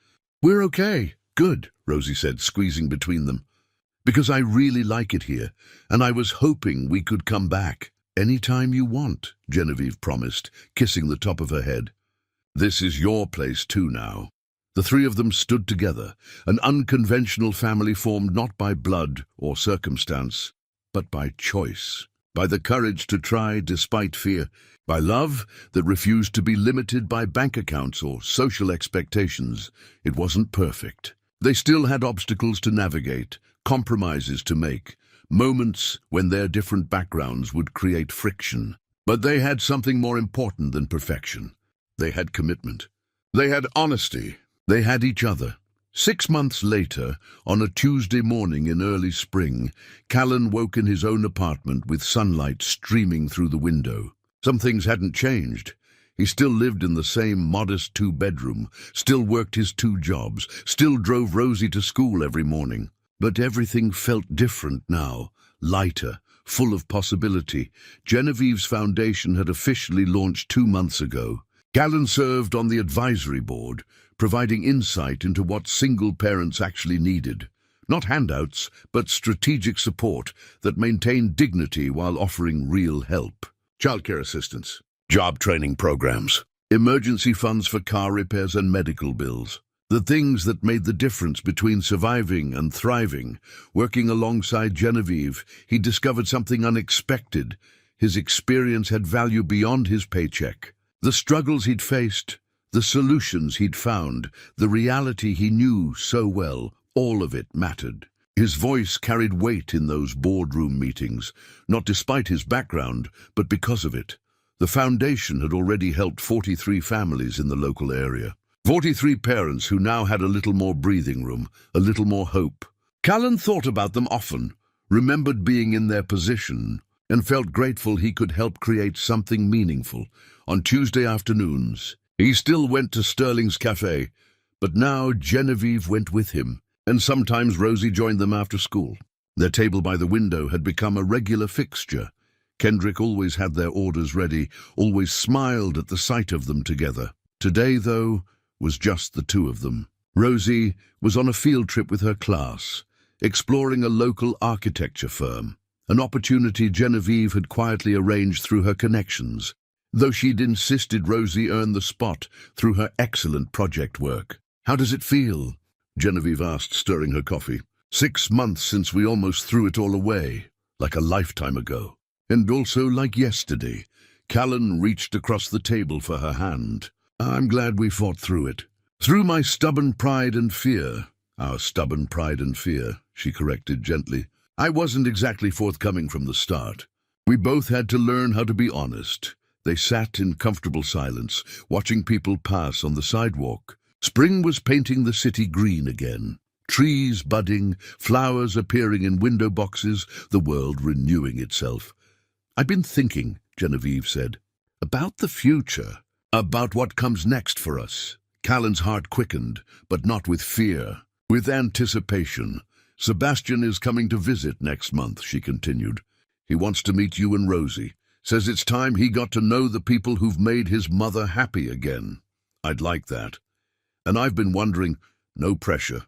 "We're okay. Good," Rosie said, squeezing between them. "Because I really like it here, and I was hoping we could come back." "Anytime you want," Genevieve promised, kissing the top of her head. "This is your place too now." The three of them stood together, an unconventional family formed not by blood or circumstance, but by choice, by the courage to try despite fear, by love that refused to be limited by bank accounts or social expectations. It wasn't perfect. They still had obstacles to navigate, compromises to make, moments when their different backgrounds would create friction. But they had something more important than perfection. They had commitment. They had honesty. They had each other. 6 months later, on a Tuesday morning in early spring, Callan woke in his own apartment with sunlight streaming through the window. Some things hadn't changed. He still lived in the same modest 2-bedroom, still worked his 2 jobs, still drove Rosie to school every morning. But everything felt different now, lighter, full of possibility. Genevieve's foundation had officially launched 2 months ago. Callan served on the advisory board, providing insight into what single parents actually needed. Not handouts, but strategic support that maintained dignity while offering real help. Childcare assistance, job training programs, emergency funds for car repairs and medical bills. The things that made the difference between surviving and thriving. Working alongside Genevieve, he discovered something unexpected. His experience had value beyond his paycheck. The struggles he'd faced, the solutions he'd found, the reality he knew so well, all of it mattered. His voice carried weight in those boardroom meetings, not despite his background, but because of it. The foundation had already helped 43 families in the local area. 43 parents who now had a little more breathing room, a little more hope. Callan thought about them often, remembered being in their position. and felt grateful he could help create something meaningful. On Tuesday afternoons, he still went to Sterling's cafe, but now Genevieve went with him, and sometimes Rosie joined them after school. Their table by the window had become a regular fixture. Kendrick always had their orders ready, always smiled at the sight of them together. Today, though, was just the two of them. Rosie was on a field trip with her class, exploring a local architecture firm, an opportunity Genevieve had quietly arranged through her connections, though she'd insisted Rosie earn the spot through her excellent project work. "How does it feel?" Genevieve asked, stirring her coffee. 6 months since we almost threw it all away, like a lifetime ago. And also like yesterday. Callan reached across the table for her hand. "I'm glad we fought through it. Through my stubborn pride and fear." "Our stubborn pride and fear," she corrected gently. "I wasn't exactly forthcoming from the start. We both had to learn how to be honest." They sat in comfortable silence, watching people pass on the sidewalk. Spring was painting the city green again. Trees budding, flowers appearing in window boxes, the world renewing itself. "I've been thinking," Genevieve said, "about the future, about what comes next for us." Callan's heart quickened, but not with fear, with anticipation. "Sebastian is coming to visit next month," she continued. "He wants to meet you and Rosie. Says it's time he got to know the people who've made his mother happy again." "I'd like that. And I've been wondering," no pressure,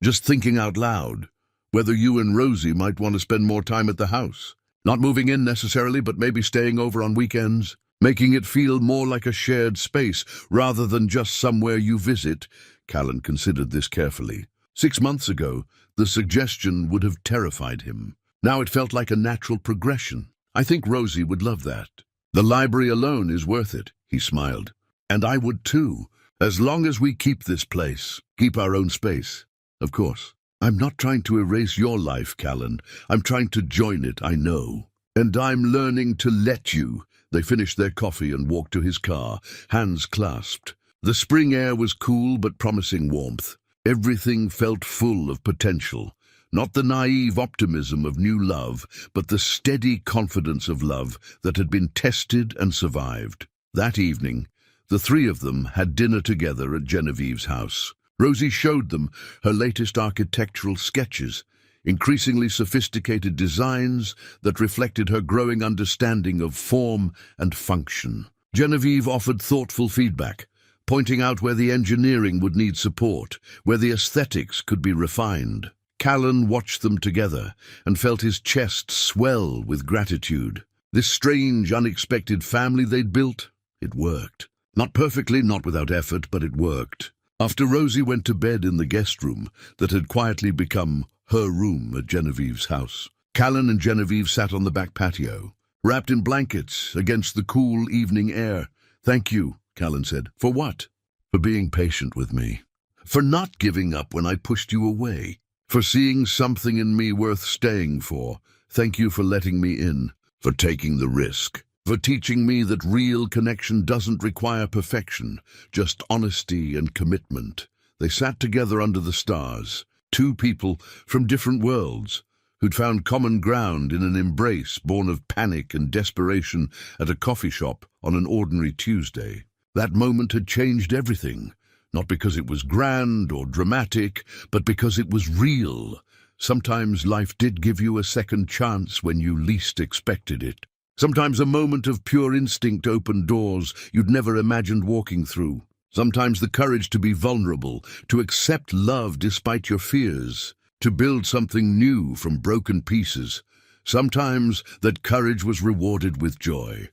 just thinking out loud, "whether you and Rosie might want to spend more time at the house. Not moving in necessarily, but maybe staying over on weekends, making it feel more like a shared space rather than just somewhere you visit." Callan considered this carefully. 6 months ago, the suggestion would have terrified him. Now it felt like a natural progression. "I think Rosie would love that. The library alone is worth it," he smiled. "And I would too, as long as we keep this place, keep our own space. Of course. I'm not trying to erase your life, Callan. I'm trying to join it, I know. And I'm learning to let you." They finished their coffee and walked to his car, hands clasped. The spring air was cool but promising warmth. Everything felt full of potential. Not the naive optimism of new love, but the steady confidence of love that had been tested and survived. That evening, the three of them had dinner together at Genevieve's house. Rosie showed them her latest architectural sketches, increasingly sophisticated designs that reflected her growing understanding of form and function. Genevieve offered thoughtful feedback, pointing out where the engineering would need support, where the aesthetics could be refined. Callan watched them together and felt his chest swell with gratitude. This strange, unexpected family they'd built, it worked. Not perfectly, not without effort, but it worked. After Rosie went to bed in the guest room that had quietly become her room at Genevieve's house, Callan and Genevieve sat on the back patio, wrapped in blankets against the cool evening air. "Thank you," Callan said. "For what?" "For being patient with me. For not giving up when I pushed you away. For seeing something in me worth staying for. Thank you for letting me in. For taking the risk. For teaching me that real connection doesn't require perfection, just honesty and commitment." They sat together under the stars, two people from different worlds, who'd found common ground in an embrace born of panic and desperation at a coffee shop on an ordinary Tuesday. That moment had changed everything, not because it was grand or dramatic, but because it was real. Sometimes life did give you a second chance when you least expected it. Sometimes a moment of pure instinct opened doors you'd never imagined walking through. Sometimes the courage to be vulnerable, to accept love despite your fears, to build something new from broken pieces. Sometimes that courage was rewarded with joy.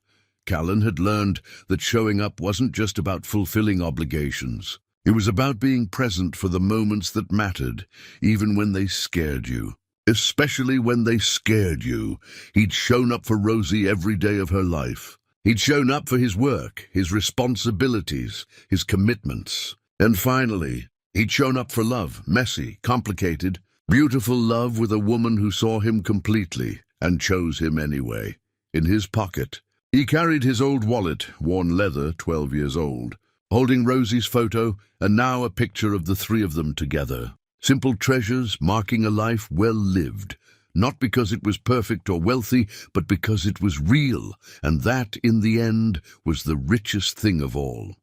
Callan had learned that showing up wasn't just about fulfilling obligations. It was about being present for the moments that mattered, even when they scared you. Especially when they scared you. He'd shown up for Rosie every day of her life. He'd shown up for his work, his responsibilities, his commitments. And finally, he'd shown up for love, messy, complicated, beautiful love with a woman who saw him completely and chose him anyway. In his pocket, he carried his old wallet, worn leather, 12 years old, holding Rosie's photo and now a picture of the three of them together. Simple treasures marking a life well lived, Not because it was perfect or wealthy, but because it was real, and that, in the end, was the richest thing of all.